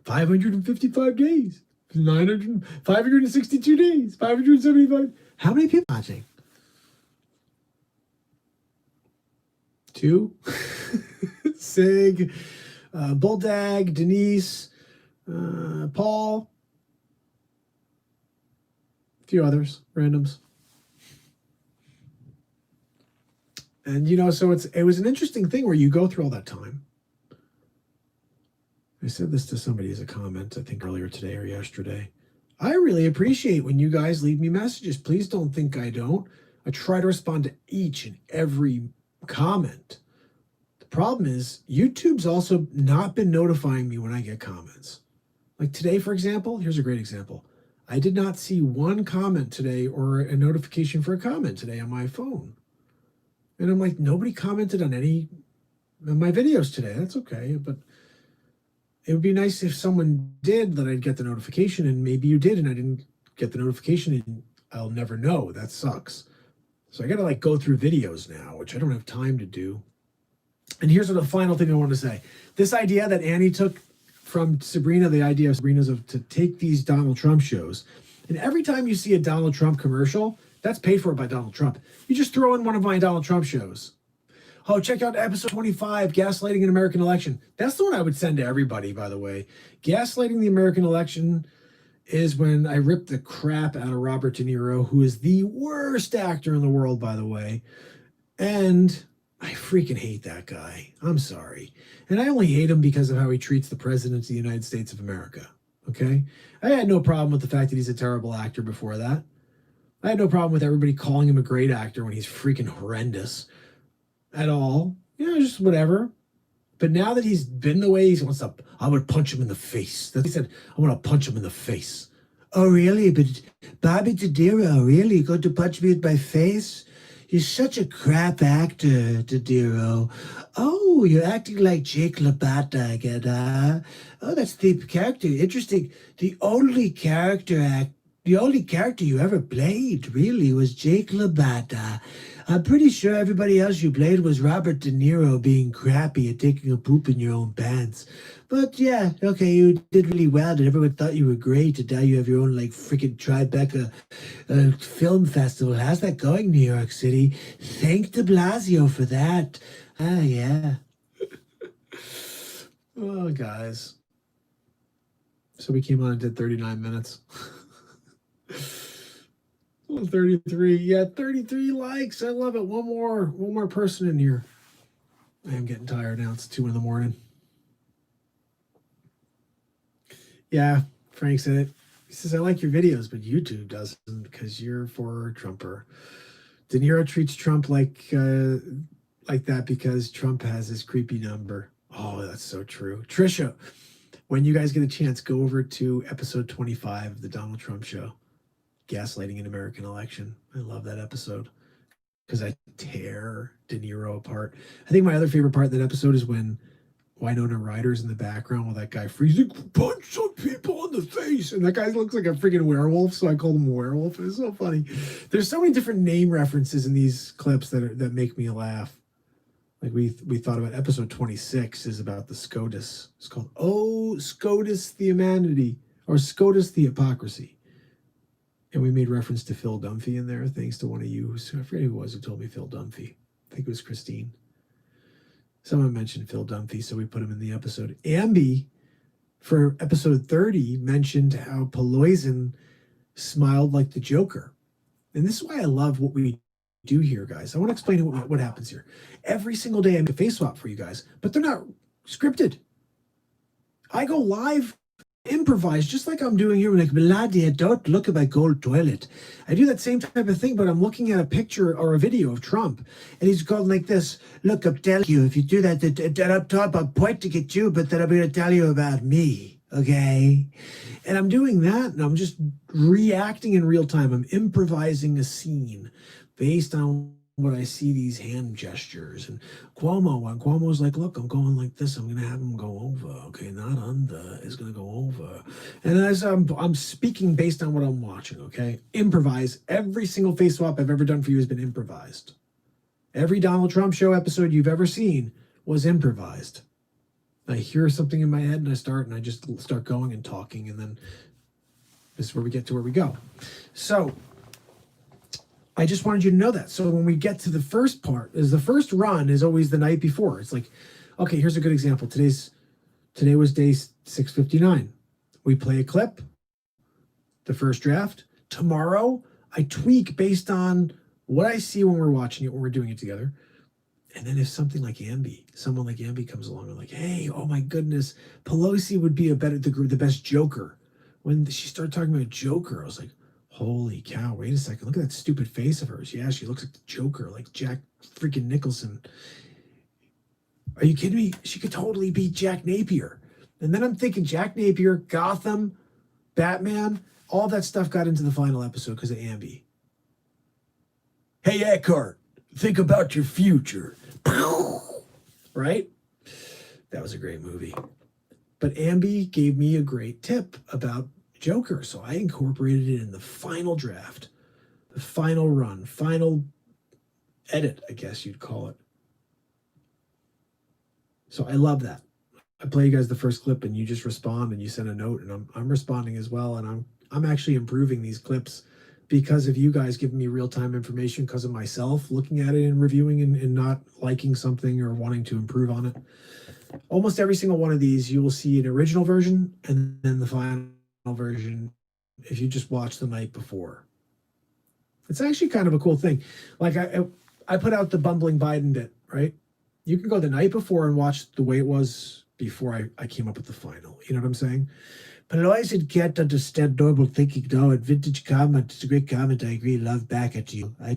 Speaker 1: 555 days. 562 days. 575. How many people watching? 2. Sig, Bulldog, Denise, Paul, a few others, randoms. And, so it was an interesting thing where you go through all that time. I said this to somebody as a comment, I think earlier today or yesterday. I really appreciate when you guys leave me messages. Please don't think I don't. I try to respond to each and every comment. The problem is YouTube's also not been notifying me when I get comments. Like today, for example, here's a great example. I did not see one comment today or a notification for a comment today on my phone. And I'm like, nobody commented on any of my videos today. That's okay, but it would be nice if someone did, that I'd get the notification, and maybe you did and I didn't get the notification and I'll never know. That sucks. So I got to go through videos now, which I don't have time to do. And here's the final thing I want to say. This idea that Annie took from Sabrina, the idea of Sabrina's to take these Donald Trump shows. And every time you see a Donald Trump commercial, that's paid for by Donald Trump. You just throw in one of my Donald Trump shows. Oh, check out episode 25, Gaslighting an American Election. That's the one I would send to everybody, by the way. Gaslighting the American Election is when I ripped the crap out of Robert De Niro, who is the worst actor in the world, by the way. And I freaking hate that guy. I'm sorry. And I only hate him because of how he treats the president of the United States of America. Okay? I had no problem with the fact that he's a terrible actor before that. I had no problem with everybody calling him a great actor when he's freaking horrendous at all. Just whatever. But now that he's been the way he wants to, I would punch him in the face. That's he said, I want to punch him in the face. Oh, really? But Bobby De Niro, really? You're going to punch me in my face? You're such a crap actor, De Niro. Oh, you're acting like Jake LaMotta again, huh? Oh, that's the character. Interesting. The only character you ever played, really, was Jake LaMotta. I'm pretty sure everybody else you played was Robert De Niro being crappy and taking a poop in your own pants. But yeah, okay, you did really well and everyone thought you were great, and now you have your own freaking Tribeca film festival. How's that going, New York City? Thank de Blasio for that. Ah, yeah. Oh, guys. So we came on and did 39 minutes. 33. Yeah, 33 likes. I love it. One more person in here. I am getting tired now. It's 2 a.m. Yeah, Frank said it. He says, I like your videos, but YouTube doesn't because you're for Trumper. De Niro treats Trump like that because Trump has his creepy number. Oh, that's so true. Trisha, when you guys get a chance, go over to episode 25 of the Donald Trump Show. Gaslighting an American Election. I love that episode because I tear De Niro apart. I think my other favorite part of that episode is when Winona Ryder's in the background while that guy freezing punch some people in the face, and that guy looks like a freaking werewolf, so I called him a werewolf. It's so funny. There's so many different name references in these clips that make me laugh. Like we thought about episode 26 is about the SCOTUS. It's called SCOTUS the Humanity, or SCOTUS the Hypocrisy. And we made reference to Phil Dunphy in there, thanks to one of you. I forget who it was who told me Phil Dunphy. I think it was Christine. Someone mentioned Phil Dunphy, so we put him in the episode. Ambi, for episode 30, mentioned how Peloizen smiled like the Joker. And this is why I love what we do here, guys. I want to explain what happens here. Every single day I make a face swap for you guys, but they're not scripted. I go live, improvise, just like I'm doing here. Like, Melania, don't look at my gold toilet. I do that same type of thing, but I'm looking at a picture or a video of Trump, and he's going like this. Look, I'm telling you, if you do that up top, I'm pointing at you, but then I'm going to tell you about me, okay? And I'm doing that, and I'm just reacting in real time. I'm improvising a scene based on what I see, these hand gestures. And Cuomo's like, look, I'm going like this. I'm going to have him go over. Okay, not under. It's going to go over. And as I'm speaking based on what I'm watching, okay? Improvise. Every single face swap I've ever done for you has been improvised. Every Donald Trump show episode you've ever seen was improvised. I hear something in my head and I just start going and talking, and then this is where we get to where we go. So I just wanted you to know that. So when we get to the first part, is the first run is always the night before. It's like, okay, here's a good example. Today was day 659. We play a clip, the first draft. Tomorrow, I tweak based on what I see when we're watching it, when we're doing it together. And then if someone like Ambi comes along and like, hey, oh my goodness, Pelosi would be the best Joker. When she started talking about Joker, I was like, holy cow, wait a second. Look at that stupid face of hers. Yeah, she looks like the Joker, like Jack freaking Nicholson. Are you kidding me? She could totally be Jack Napier. And then I'm thinking Jack Napier, Gotham, Batman, all that stuff got into the final episode because of Ambi. Hey, Eckhart, think about your future. Right? That was a great movie. But Ambi gave me a great tip about Joker, so I incorporated it in the final draft, the final run, final edit, I guess you'd call it. So I love that. I play you guys the first clip, and you just respond, and you send a note, and I'm responding as well, and I'm actually improving these clips because of you guys giving me real-time information, because of myself looking at it and reviewing and not liking something or wanting to improve on it. Almost every single one of these, you will see an original version and then the final version if you just watch the night before. It's actually kind of a cool thing. Like I put out the bumbling Biden bit, right? You can go the night before and watch the way it was before I came up with the final. You know what I'm saying? Pelosi can't understand normal thinking now. And vintage comment, it's a great comment. I agree. Love back at you. I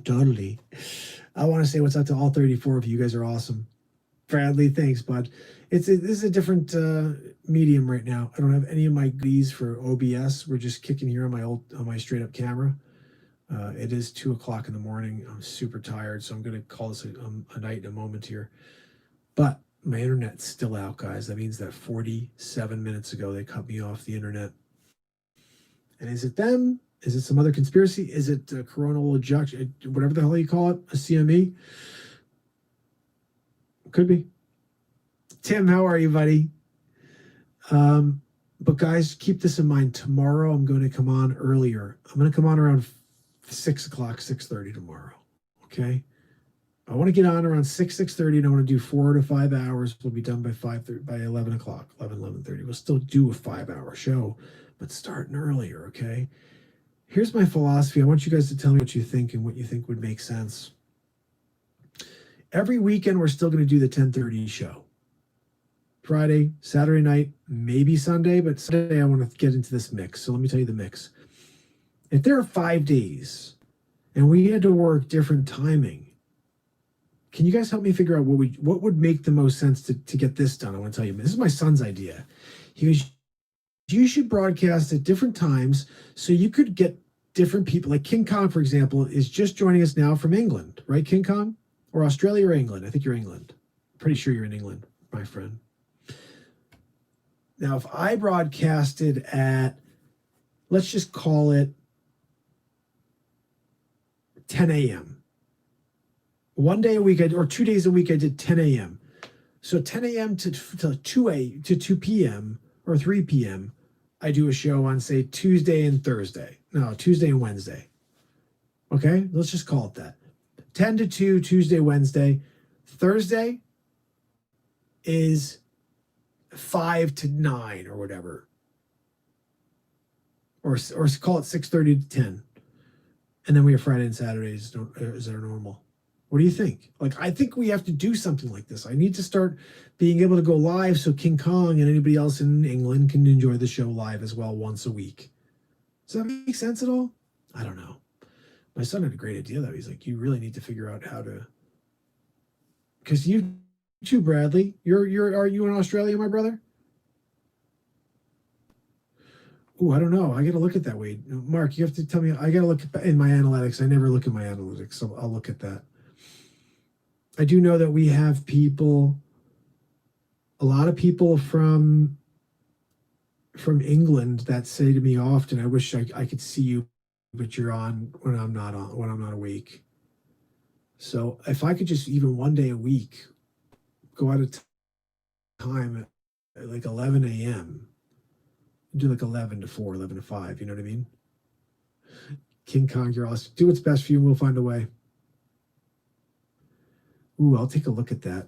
Speaker 1: want to say what's up to all 34 of you. You guys are awesome. Bradley, thanks, bud. This is a different medium right now. I don't have any of my goodies for OBS. We're just kicking here on my straight up camera. It is 2:00 in the morning. I'm super tired, so I'm going to call this a night in a moment here. But my internet's still out, guys. That means that 47 minutes ago they cut me off the internet. And is it them? Is it some other conspiracy? Is it coronal ejection? Whatever the hell you call it, a CME? Could be. Tim, how are you, buddy? But guys, keep this in mind. Tomorrow I'm going to come on earlier. I'm going to come on around 6 o'clock, 6:30 tomorrow. Okay? I want to get on around 6:30, and I want to do 4 to 5 hours. We'll be done by 11 o'clock, 11:30. We'll still do a 5-hour show, but starting earlier, okay? Here's my philosophy. I want you guys to tell me what you think and what you think would make sense. Every weekend, we're still going to do the 10:30 show. Friday, Saturday night, maybe Sunday, but Sunday I want to get into this mix. So let me tell you the mix. If there are 5 days and we had to work different timing, can you guys help me figure out what would make the most sense to get this done? I want to tell you, this is my son's idea. He goes, you should broadcast at different times so you could get different people. Like King Kong, for example, is just joining us now from England, right, King Kong? Or Australia or England? I think you're England. Pretty sure you're in England, my friend. Now, if I broadcasted at, let's just call it 10 a.m. One day a week, or 2 days a week, I did 10 a.m. So 10 a.m. to 2 p.m. or 3 p.m., I do a show on, say, Tuesday and Wednesday. Okay? Let's just call it that. 10 to 2, Tuesday, Wednesday. Thursday, is 5 to 9 or whatever, or call it 6:30 to 10, and then we have Friday and Saturdays is our normal. What do you think? Like, I think we have to do something like this. I need to start being able to go live so King Kong and anybody else in England can enjoy the show live as well once a week. Does that make sense at all? I don't know. My son had a great idea, though. He's like, you really need to figure out how to, because you too, Bradley. Are you in Australia, my brother? Oh, I don't know. I got to look at that, Wade. Mark, you have to tell me. I got to look in my analytics. I never look at my analytics, so I'll look at that. I do know that we have people, a lot of people from England that say to me often, I wish I could see you, but you're on when I'm not awake. So if I could just even one day a week go out of time at like 11 a.m., do like 11 to 4, 11 to 5, you know what I mean? King Kong, you're awesome. Do what's best for you and we'll find a way. Ooh, I'll take a look at that.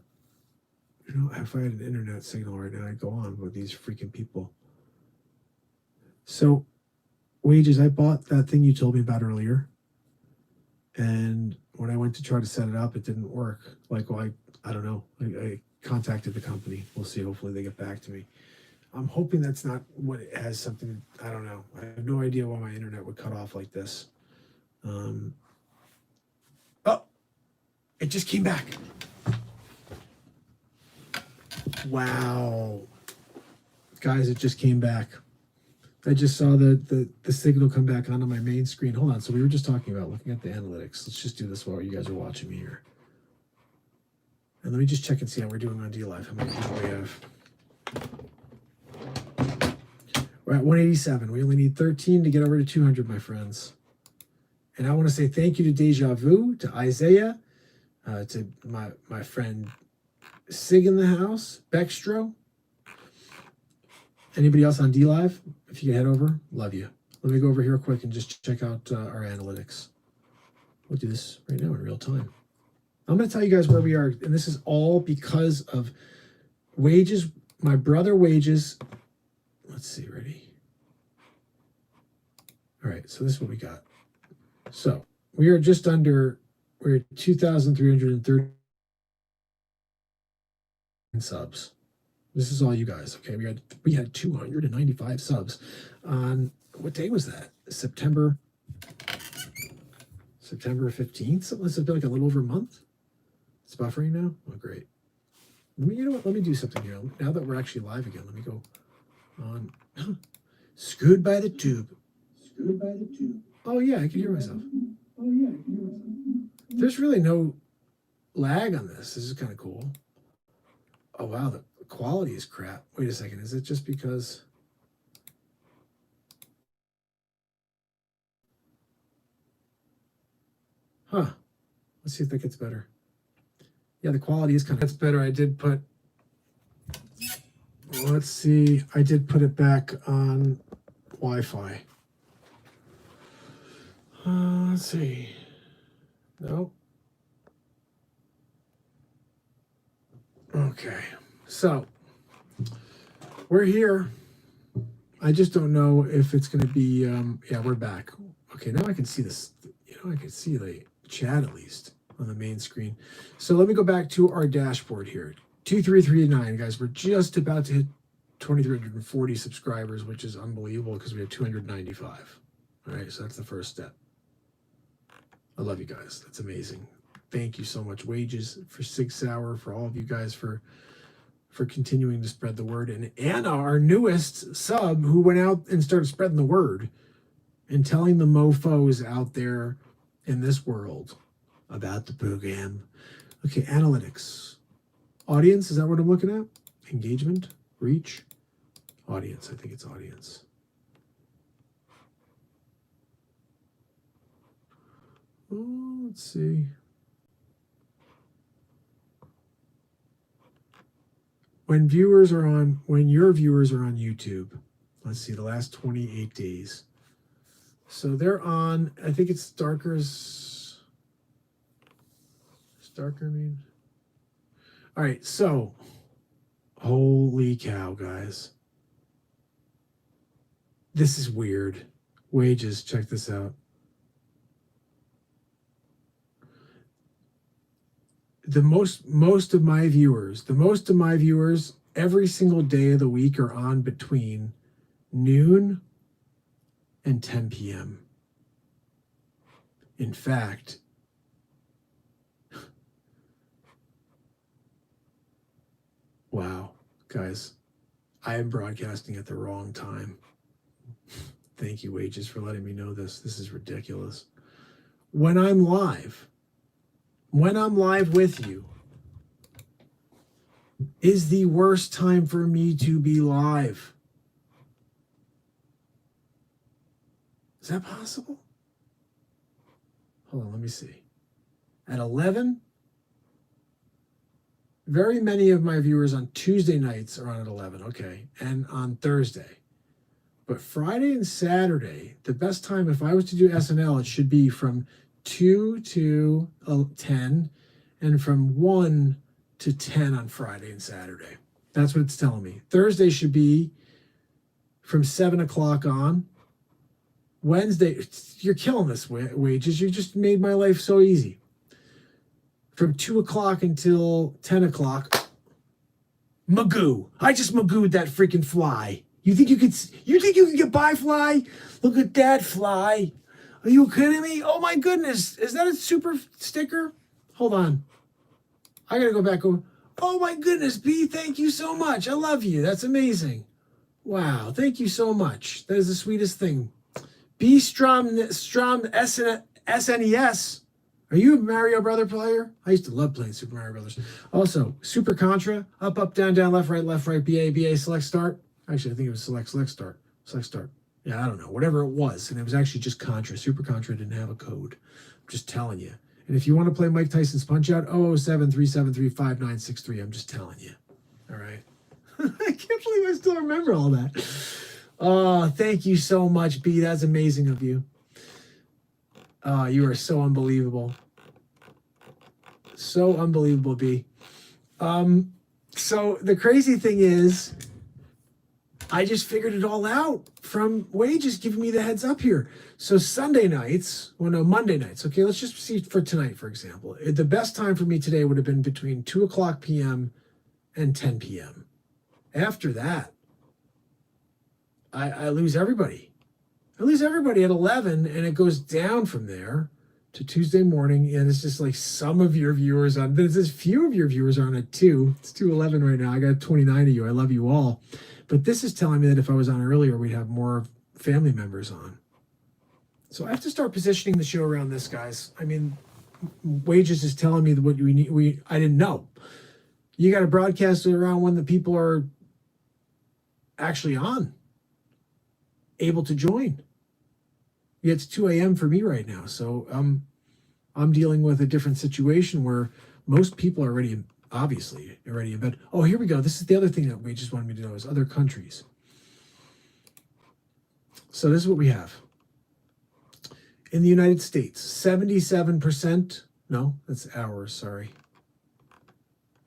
Speaker 1: You know, if I had an internet signal right now, I'd go on with these freaking people. So, Wages, I bought that thing you told me about earlier. And when I went to try to set it up, it didn't work. Like, well, I don't know. I contacted the company. We'll see. Hopefully they get back to me. I'm hoping that's not what it has something. I don't know. I have no idea why my internet would cut off like this. Oh, it just came back. Wow. Guys, it just came back. I just saw the signal come back onto my main screen. Hold on. So we were just talking about looking at the analytics. Let's just do this while you guys are watching me here. And let me just check and see how we're doing on DLive. How many people we have? We're at 187. We only need 13 to get over to 200, my friends. And I want to say thank you to Deja Vu, to Isaiah, to my friend Sig in the house, Bextro. Anybody else on DLive? If you can head over, love you. Let me go over here quick and just check out our analytics. We'll do this right now in real time. I'm going to tell you guys where we are, and this is all because of Wages, my brother Wages. Let's see, ready? All right, so this is what we got. So we are just under, we're at 2,330 subs. This is all you guys, okay? We had 295 subs on, what day was that? September 15th? So this has been like a little over a month. It's buffering now? Oh, great. You know what? Let me do something here. Now that we're actually live again, let me go on. Screwed by the tube. Screwed by the tube. Oh, yeah, I can hear myself. Oh, yeah, I can hear myself. There's really no lag on this. This is kind of cool. Oh, wow, the quality is crap. Wait a second. Is it just because... Huh. Let's see if that gets better. Yeah, the quality is kind of... That's better. I did put... Let's see. I did put it back on Wi-Fi. Let's see. No. Okay. So, we're here. I just don't know if it's going to be... yeah, we're back. Okay, now I can see this. You know, I can see the chat at least on the main screen. So let me go back to our dashboard here. 2339, guys. We're just about to hit 2,340 subscribers, which is unbelievable because we have 295. All right, so that's the first step. I love you guys. That's amazing. Thank you so much, Wages, for Sig Sauer, for all of you guys for continuing to spread the word. And Anna, our newest sub, who went out and started spreading the word and telling the mofos out there in this world about the program. Okay, analytics. Audience, is that what I'm looking at? Engagement, reach, audience. I think it's audience. Oh, let's see. When your viewers are on YouTube, let's see, the last 28 days. So they're on, I think it's darker, I mean. All right, so Holy cow, guys. This is weird. Wages, check this out. Most of my viewers every single day of the week are on between noon and 10 p.m. In fact, wow, guys, I am broadcasting at the wrong time. Thank you, Wages, for letting me know this. This is ridiculous. When I'm live with you, is the worst time for me to be live. Is that possible? Hold on, let me see. At 11, very many of my viewers on Tuesday nights are on at 11, okay, and on Thursday. But Friday and Saturday, the best time, if I was to do SNL, it should be from 2 to 10 and from 1 to 10 on Friday and Saturday. That's what it's telling me. Thursday should be from 7 o'clock on. Wednesday, you're killing this, Wages. You just made my life so easy. From 2 o'clock until 10 o'clock. Magoo. I just magooed that freaking fly. You think you can get by, fly? Look at that fly. Are you kidding me? Oh my goodness. Is that a super sticker? Hold on. I gotta go back over. Oh my goodness, B, thank you so much. I love you. That's amazing. Wow, thank you so much. That is the sweetest thing. B Strom SNES. Are you a Mario Brother player? I used to love playing Super Mario Brothers. Also, Super Contra, up, down, left, right, BA, select, start. Actually, I think it was select, start. Select, start. Yeah, I don't know. Whatever it was. And it was actually just Contra. Super Contra didn't have a code. I'm just telling you. And if you want to play Mike Tyson's Punch-Out, 007-373-5963. I'm just telling you. All right. I can't believe I still remember all that. Oh, thank you so much, B. That's amazing of you. You are so unbelievable. So unbelievable, B. So the crazy thing is, I just figured it all out from Wages giving me the heads up here. So Monday nights, okay, let's just see for tonight, for example. The best time for me today would have been between 2 o'clock p.m. and 10 p.m. After that, I lose everybody. I lose everybody at 11, and it goes down from there to Tuesday morning, and it's just like some of your viewers on, there's this few of your viewers are on at 2. It's 2:11 right now. I got 29 of you. I love you all. But this is telling me that if I was on earlier, we'd have more family members on. So I have to start positioning the show around this, guys. I mean, Wages is telling me what we need. I didn't know. You got to broadcast it around when the people are actually on, able to join. Yeah, it's 2 a.m. for me right now. So I'm dealing with a different situation where most people are already in bed. Oh, here we go. This is the other thing that Wages wanted me to know is other countries. So this is what we have. In the United States, 77%. No, that's hours, sorry.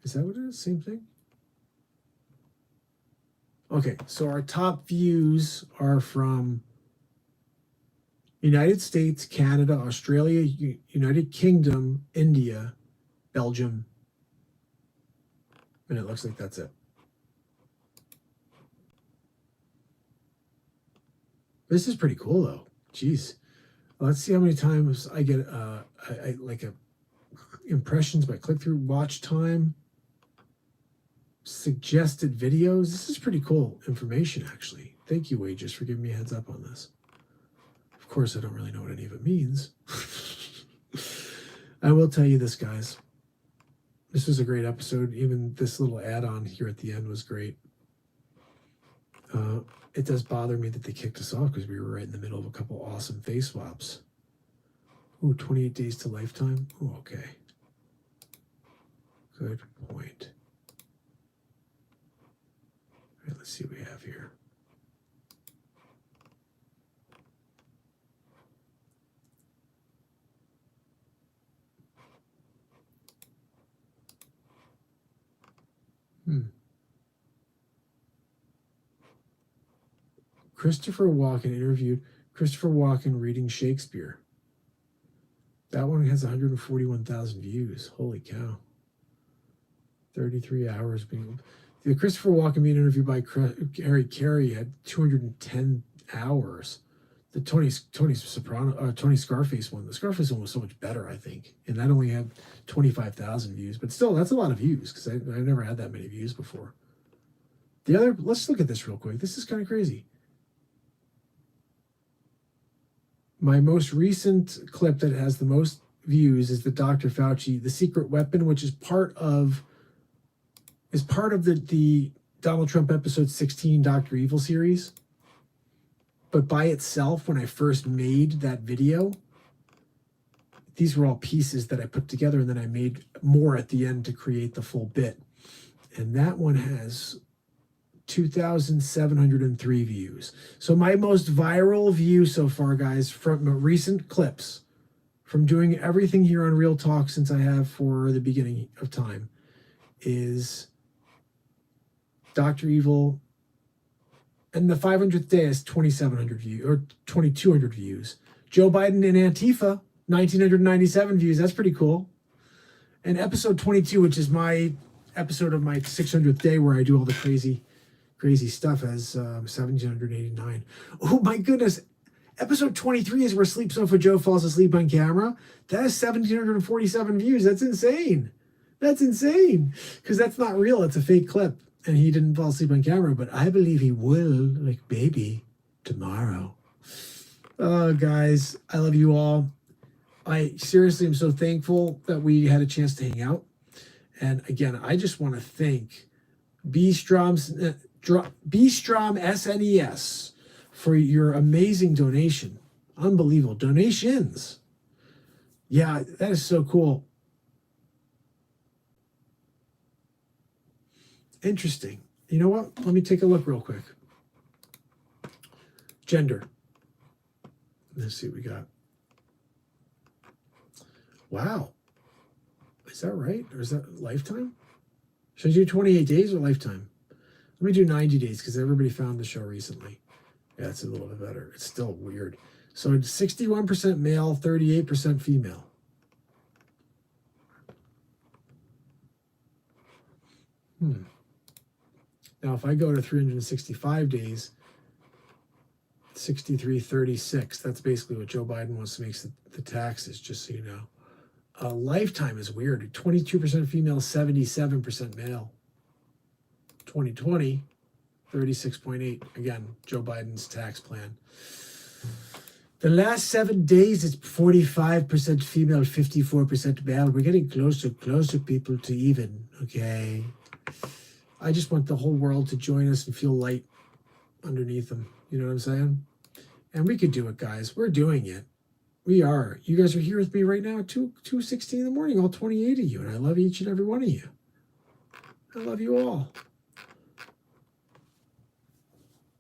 Speaker 1: Is that what it is? Same thing? Okay, so our top views are from United States, Canada, Australia, United Kingdom, India, Belgium, and it looks like that's it. This is pretty cool, though. Jeez. Let's see how many times I get impressions by click-through, watch time, suggested videos. This is pretty cool information, actually. Thank you, Wages, for giving me a heads up on this. Of course, I don't really know what any of it means. I will tell you this, guys. This was a great episode. Even this little add-on here at the end was great. It does bother me that they kicked us off because we were right in the middle of a couple awesome face swaps. Ooh, 28 days to lifetime. Oh, okay. Good point. All right, let's see what we have here. Christopher Walken interviewed Christopher Walken reading Shakespeare. That one has 141,000 views. Holy cow. 33 hours being... The Christopher Walken being interviewed by Harry Carey had 210 hours. The Tony Scarface one. The Scarface one was so much better, I think. And that only had 25,000 views. But still, that's a lot of views because I've never had that many views before. The other... Let's look at this real quick. This is kind of crazy. My most recent clip that has the most views is the Dr. Fauci, The Secret Weapon, which is part of the Donald Trump episode 16 Dr. Evil series. But by itself, when I first made that video, these were all pieces that I put together, and then I made more at the end to create the full bit. And that one has 2,703 views. So my most viral view so far, guys, from recent clips, from doing everything here on Real Talk since I have for the beginning of time, is Dr. Evil. And the 500th day is 2,700 views, or 2,200 views. Joe Biden and Antifa, 1,997 views. That's pretty cool. And episode 22, which is my episode of my 600th day where I do all the crazy stuff, has 1,789. Oh my goodness. Episode 23 is where Sleep Sofa Joe falls asleep on camera. That has 1,747 views. That's insane. That's insane. Because that's not real. It's a fake clip. And he didn't fall asleep on camera, but I believe he will, like baby, tomorrow. Oh, guys, I love you all. I seriously am so thankful that we had a chance to hang out. And again, I just want to thank B-Strom SNES for your amazing donation. Unbelievable donations. Yeah, that is so cool. Interesting. You know what? Let me take a look real quick. Gender. Let's see what we got. Wow. Is that right? Or is that lifetime? Should I do 28 days or lifetime? Let me do 90 days because everybody found the show recently. Yeah, it's a little bit better. It's still weird. So it's 61% male, 38% female. Now, if I go to 365 days, 63.36, that's basically what Joe Biden wants to make the taxes, just so you know. Lifetime is weird. 22% female, 77% male. 2020, 36.8. Again, Joe Biden's tax plan. The last 7 days, it's 45% female, 54% male. We're getting closer, people, to even, okay? I just want the whole world to join us and feel light underneath them. You know what I'm saying? And we could do it, guys. We're doing it. We are. You guys are here with me right now at 2:16 in the morning, all 28 of you. And I love each and every one of you. I love you all.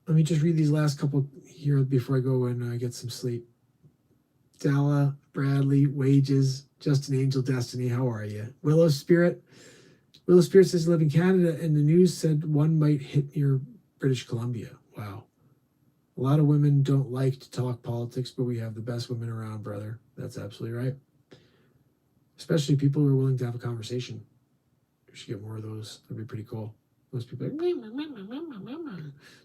Speaker 1: Let me just read these last couple here before I go and get some sleep. Dalla, Bradley, Wages, Justin Angel, Destiny, how are you? Willow Spirit says you live in Canada, and the news said one might hit near British Columbia. Wow. A lot of women don't like to talk politics, but we have the best women around, brother. That's absolutely right. Especially people who are willing to have a conversation. We should get more of those. That'd be pretty cool. Most people are like,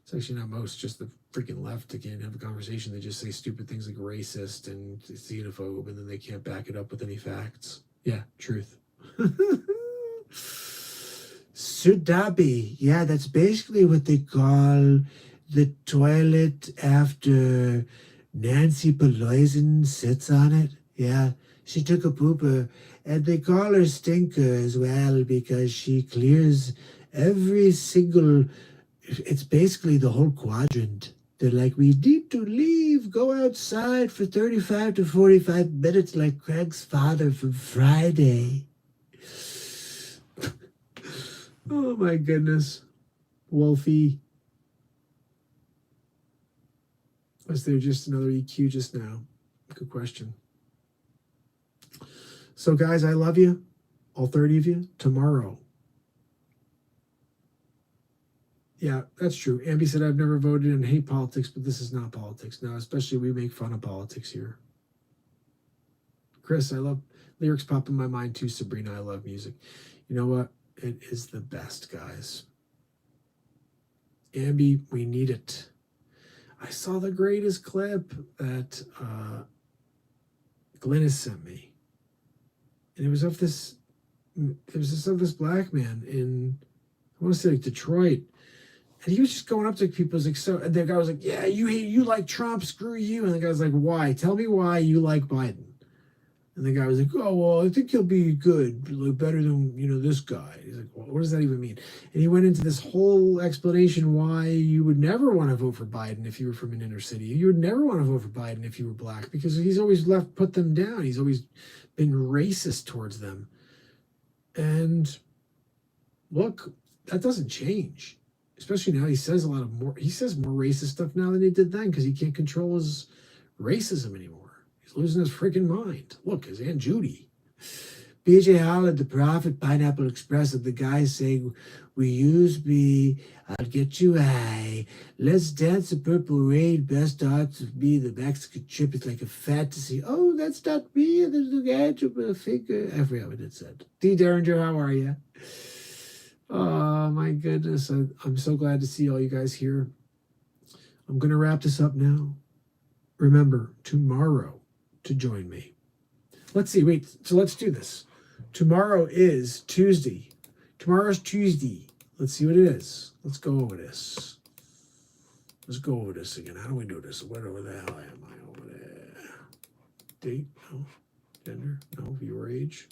Speaker 1: it's actually not most, just the freaking left that can't have a conversation. They just say stupid things like racist and xenophobe, and then they can't back it up with any facts. Yeah, truth. Sudabi. Yeah, that's basically what they call the toilet after Nancy Pelosi sits on it. Yeah, she took a pooper. And they call her Stinker as well because she clears every single... It's basically the whole quadrant. They're like, we need to leave, go outside for 35 to 45 minutes like Craig's father from Friday. Oh my goodness. Wolfie. Was there just another EQ just now? Good question. So guys, I love you. All 30 of you. Tomorrow. Yeah, that's true. Ambi said, I've never voted and hate politics, but this is not politics. No, especially we make fun of politics here. Chris, I love lyrics pop in my mind too. Sabrina, I love music. You know what? It is the best, guys. Ambi, we need it. I saw the greatest clip that Glennis sent me. And it was of this black man in, I want to say like Detroit. And he was just going up to people. Like, so, and the guy was like, yeah, you like Trump, screw you. And the guy's like, why? Tell me why you like Biden. And the guy was like, oh, well, I think he'll be good, better than, this guy. He's like, well, what does that even mean? And he went into this whole explanation why you would never want to vote for Biden if you were from an inner city. You would never want to vote for Biden if you were black, because he's always put them down. He's always been racist towards them. And look, that doesn't change. Especially now, he says more racist stuff now than he did then, because he can't control his racism anymore. He's losing his freaking mind. Look, his Aunt Judy. BJ Howard, the Prophet, Pineapple Express, and the guy saying, we use me, I'll get you high. Let's dance a purple rain, best odds of me, the Mexican trip is like a fantasy. Oh, that's not me, there's the guy with a finger. I forgot what it said. D. Derringer, how are you? Oh, my goodness. I'm so glad to see all you guys here. I'm going to wrap this up now. Remember, tomorrow to join me. Let's see. Wait. So let's do this. Tomorrow is Tuesday. Tomorrow's Tuesday. Let's see what it is. Let's go over this. Let's go over this again. How do we do this? Where the hell am I over there? Date? No. Gender? No. Viewer age?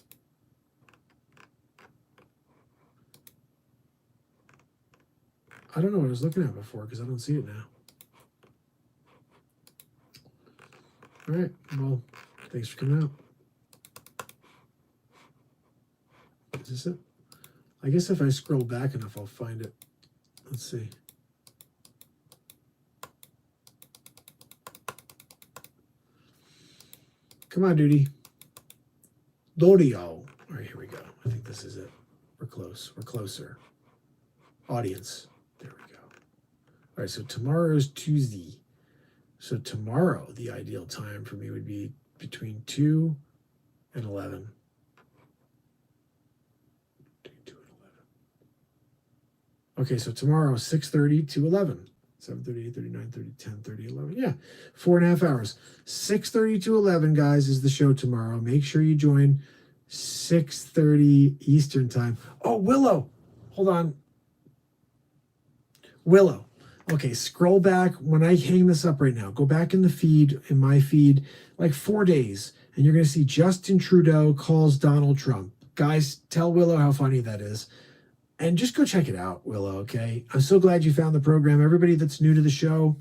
Speaker 1: I don't know what I was looking at before because I don't see it now. All right. Well, thanks for coming out. Is this it? I guess if I scroll back enough, I'll find it. Let's see. Come on, duty. Dodio. All right, here we go. I think this is it. We're close. We're closer. Audience. There we go. All right, so tomorrow is Tuesday. So tomorrow, the ideal time for me would be between 2 and 11. Between 2 and 11. Okay, so tomorrow, 6:30 to 11. 7:30, 8:30, 9:30, 10:30, 11. Yeah, 4.5 hours. 6:30 to 11, guys, is the show tomorrow. Make sure you join 6:30 Eastern time. Oh, Willow. Hold on. Willow. Okay, scroll back. When I hang this up right now, go back in the feed, in my feed, like 4 days, and you're going to see Justin Trudeau calls Donald Trump. Guys, tell Willow how funny that is. And just go check it out, Willow, okay? I'm so glad you found the program. Everybody that's new to the show,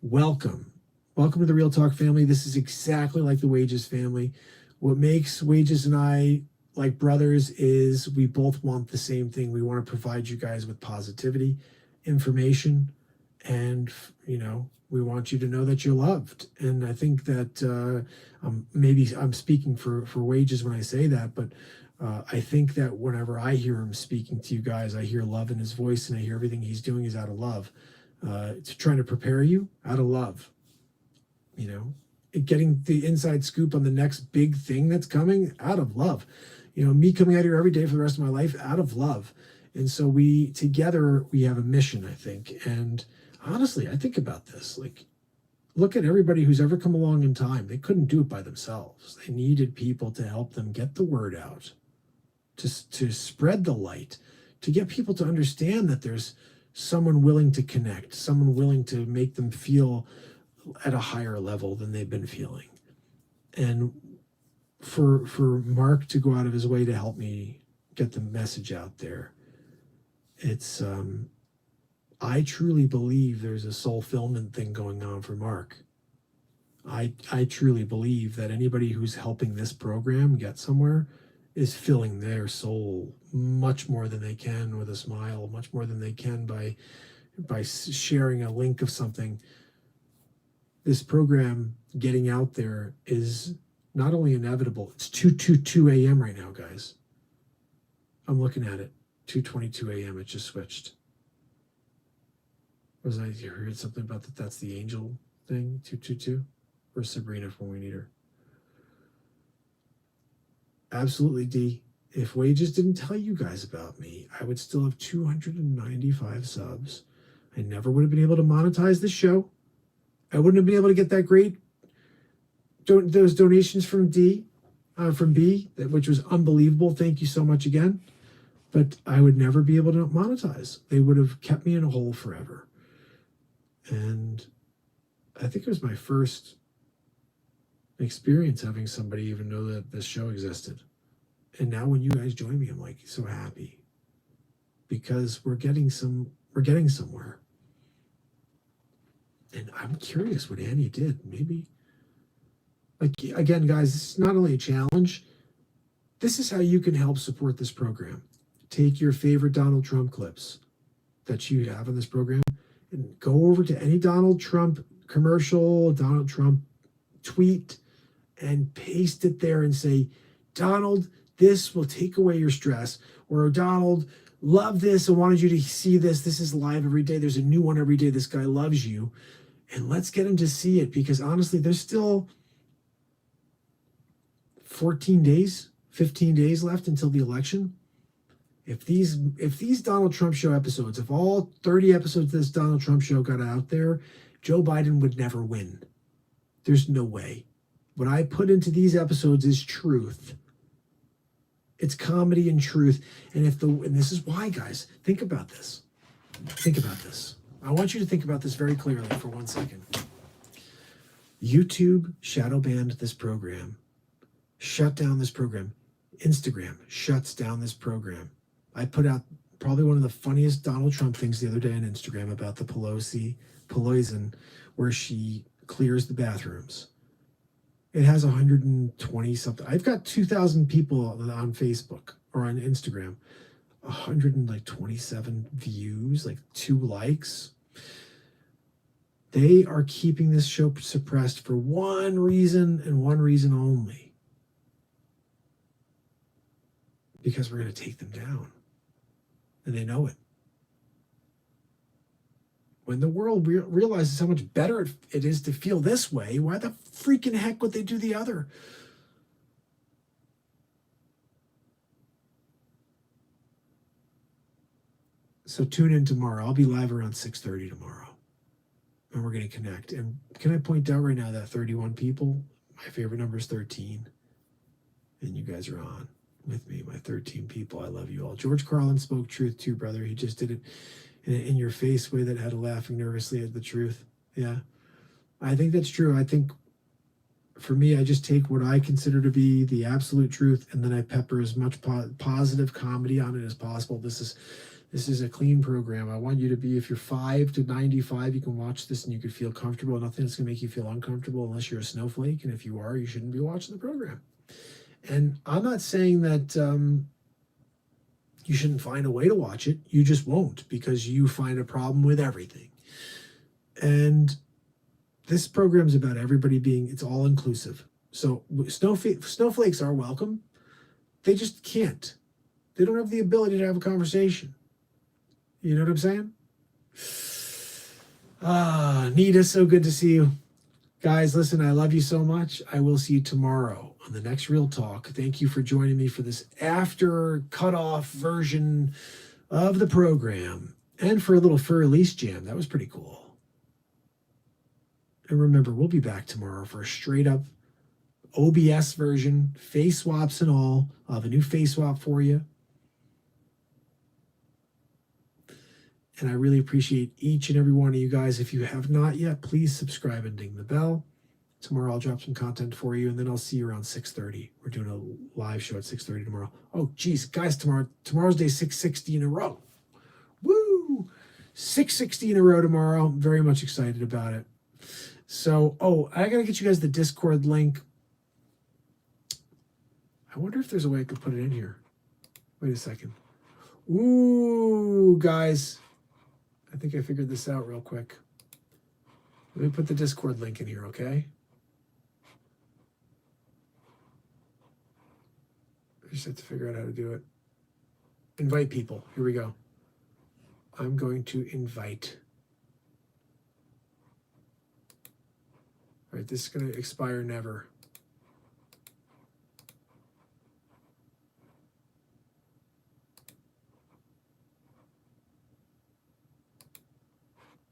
Speaker 1: welcome. Welcome to the Real Talk family. This is exactly like the Wages family. What makes Wages and I like brothers is we both want the same thing. We want to provide you guys with positivity, information, and, we want you to know that you're loved. And I think that maybe I'm speaking for Wages when I say that, but I think that whenever I hear him speaking to you guys, I hear love in his voice, and I hear everything he's doing is out of love. It's trying to prepare you out of love. Getting the inside scoop on the next big thing that's coming out of love. Me coming out here every day for the rest of my life out of love. And so we have a mission, I think. And honestly, I think about this. Like, look at everybody who's ever come along in time. They couldn't do it by themselves. They needed people to help them get the word out, to spread the light, to get people to understand that there's someone willing to connect, someone willing to make them feel at a higher level than they've been feeling. And for Mark to go out of his way to help me get the message out there, it's I truly believe there's a soulfillment thing going on for Mark. I truly believe that anybody who's helping this program get somewhere is filling their soul much more than they can with a smile, much more than they can by sharing a link of something. This program getting out there is not only inevitable, it's 2:22 a.m. right now, guys. I'm looking at it. 2:22 a.m. It just switched. Was I you heard something about that? That's the angel thing, 222, or Sabrina when we need her. Absolutely, D. If Wages didn't tell you guys about me, I would still have 295 subs. I never would have been able to monetize the show. I wouldn't have been able to get that great those donations from from B, which was unbelievable. Thank you so much again. But I would never be able to monetize. They would have kept me in a hole forever. And I think it was my first experience having somebody even know that this show existed. And now when you guys join me, I'm like so happy because we're getting somewhere. And I'm curious what Annie did. Maybe, like, again, guys, this is not only a challenge. This is how you can help support this program. Take your favorite Donald Trump clips that you have on this program and go over to any Donald Trump commercial, Donald Trump tweet, and paste it there and say, Donald, this will take away your stress. Or Donald, love this. I wanted you to see this. This is live every day. There's a new one every day. This guy loves you. And let's get him to see it because honestly, there's still 14 days, 15 days left until the election. If these Donald Trump show episodes, if all 30 episodes of this Donald Trump show got out there, Joe Biden would never win. There's no way. What I put into these episodes is truth. It's comedy and truth. And this is why, guys, think about this. Think about this. I want you to think about this very clearly for 1 second. YouTube shadow banned this program, shut down this program. Instagram shuts down this program. I put out probably one of the funniest Donald Trump things the other day on Instagram about the Pelosi, where she clears the bathrooms. It has 120 something. I've got 2,000 people on Facebook or on Instagram, 127 views, like 2 likes. They are keeping this show suppressed for one reason and one reason only. Because we're going to take them down. And they know it. When the world realizes how much better it is to feel this way, why the freaking heck would they do the other? So tune in tomorrow. I'll be live around 6:30 tomorrow. And we're going to connect. And can I point out right now that 31 people, my favorite number is 13. And you guys are on with me, my 13 people. I love you all. George Carlin spoke truth too, brother. He just did it in your face way that had a laughing nervously at the truth. Yeah, I think that's true. I think for me, I just take what I consider to be the absolute truth, and then I pepper as much positive comedy on it as possible. This is a clean program. I want you to be, if you're 5 to 95, you can watch this and you can feel comfortable. Nothing's going to make you feel uncomfortable unless you're a snowflake. And if you are, you shouldn't be watching the program. And I'm not saying that you shouldn't find a way to watch it. You just won't because you find a problem with everything. And this program is about everybody it's all inclusive. So snowflakes are welcome. They just can't. They don't have the ability to have a conversation. You know what I'm saying? Nita, so good to see you. Guys, listen, I love you so much. I will see you tomorrow on the next Real Talk. Thank you for joining me for this after cutoff version of the program and for a little fur release jam. That was pretty cool. And remember, we'll be back tomorrow for a straight up OBS version, face swaps and all. I'll have a new face swap for you. And I really appreciate each and every one of you guys. If you have not yet, please subscribe and ding the bell. Tomorrow I'll drop some content for you, and then I'll see you around 6:30. We're doing a live show at 6:30 tomorrow. Oh, geez, guys, tomorrow's day 660 in a row. Woo! 660 in a row tomorrow. I'm very much excited about it. So, I got to get you guys the Discord link. I wonder if there's a way I could put it in here. Wait a second. Ooh, guys. I think I figured this out real quick. Let me put the Discord link in here, okay? I just have to figure out how to do it. Invite people. Here we go. I'm going to invite All right, this is going to expire never.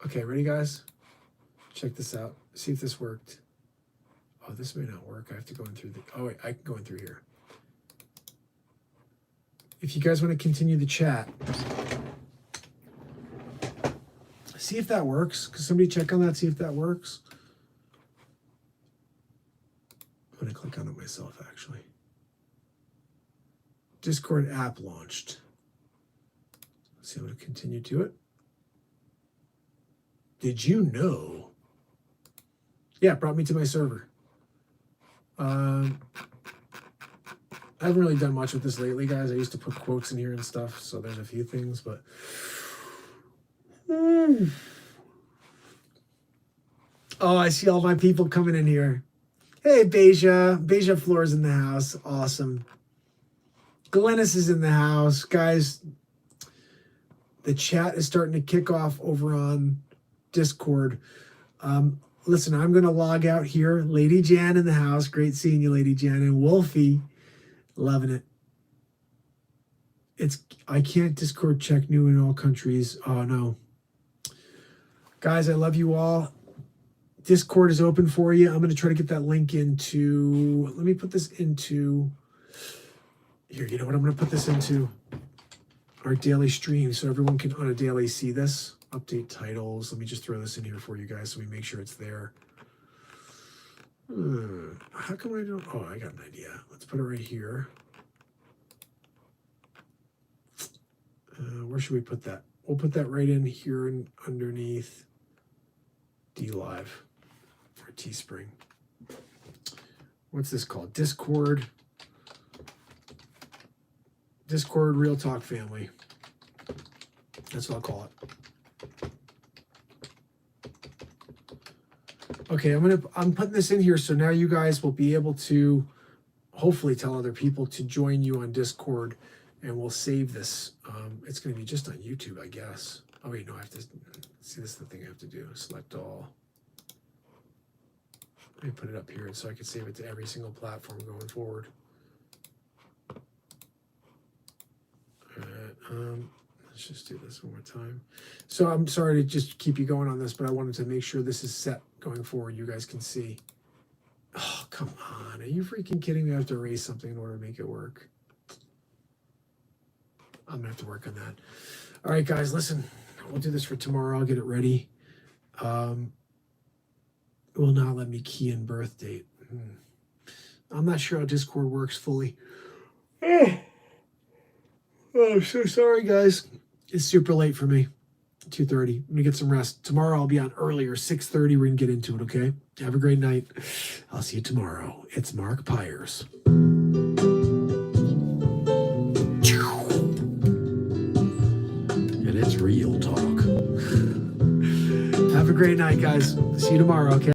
Speaker 1: Okay, ready, guys? Check this out. See if this worked. Oh, this may not work. I have to go in through the... Oh, wait, I can go in through here. If you guys want to continue the chat, see if that works. Could somebody check on that, see if that works? I'm going to click on it myself, actually. Discord app launched. Let's see, I'm going to continue to it. Did you know? Yeah, it brought me to my server. I haven't really done much with this lately, guys. I used to put quotes in here and stuff, so there's a few things, but... Oh, I see all my people coming in here. Hey, Beja. Beja Floor's in the house. Awesome. Glennis is in the house. Guys, the chat is starting to kick off over on Discord. Listen, I'm going to log out here. Lady Jan in the house. Great seeing you, Lady Jan. And Wolfie, loving it. I can't Discord check new in all countries. Oh, no. Guys, I love you all. Discord is open for you. I'm going to try to get that link into... Let me put this into... Here, you know what? I'm going to put this into our daily stream so everyone can, on a daily, see this. Update titles. Let me just throw this in here for you guys so we make sure it's there. How come I don't... Oh, I got an idea. Let's put it right here. Where should we put that? We'll put that right in here and underneath DLive or Teespring. What's this called? Discord Real Talk Family. That's what I'll call it. Okay, I'm putting this in here so now you guys will be able to hopefully tell other people to join you on Discord, and we'll save this. It's going to be just on YouTube, I guess. Oh wait, no, I have to see. This is the thing I have to do. Select all. Let me put it up here so I can save it to every single platform going forward. All right, let's just do this one more time. So I'm sorry to just keep you going on this, but I wanted to make sure this is set going forward. You guys can see. Oh, come on. Are you freaking kidding me? I have to erase something in order to make it work. I'm going to have to work on that. All right, guys, listen. We'll do this for tomorrow. I'll get it ready. It will not let me key in birth date. I'm not sure how Discord works fully. Oh, I'm so sorry, guys. It's super late for me. 2:30. I'm going to get some rest. Tomorrow I'll be on earlier. 6:30. We're going to get into it, okay? Have a great night. I'll see you tomorrow. It's Mark Pires. And it's real talk. Have a great night, guys. See you tomorrow, okay?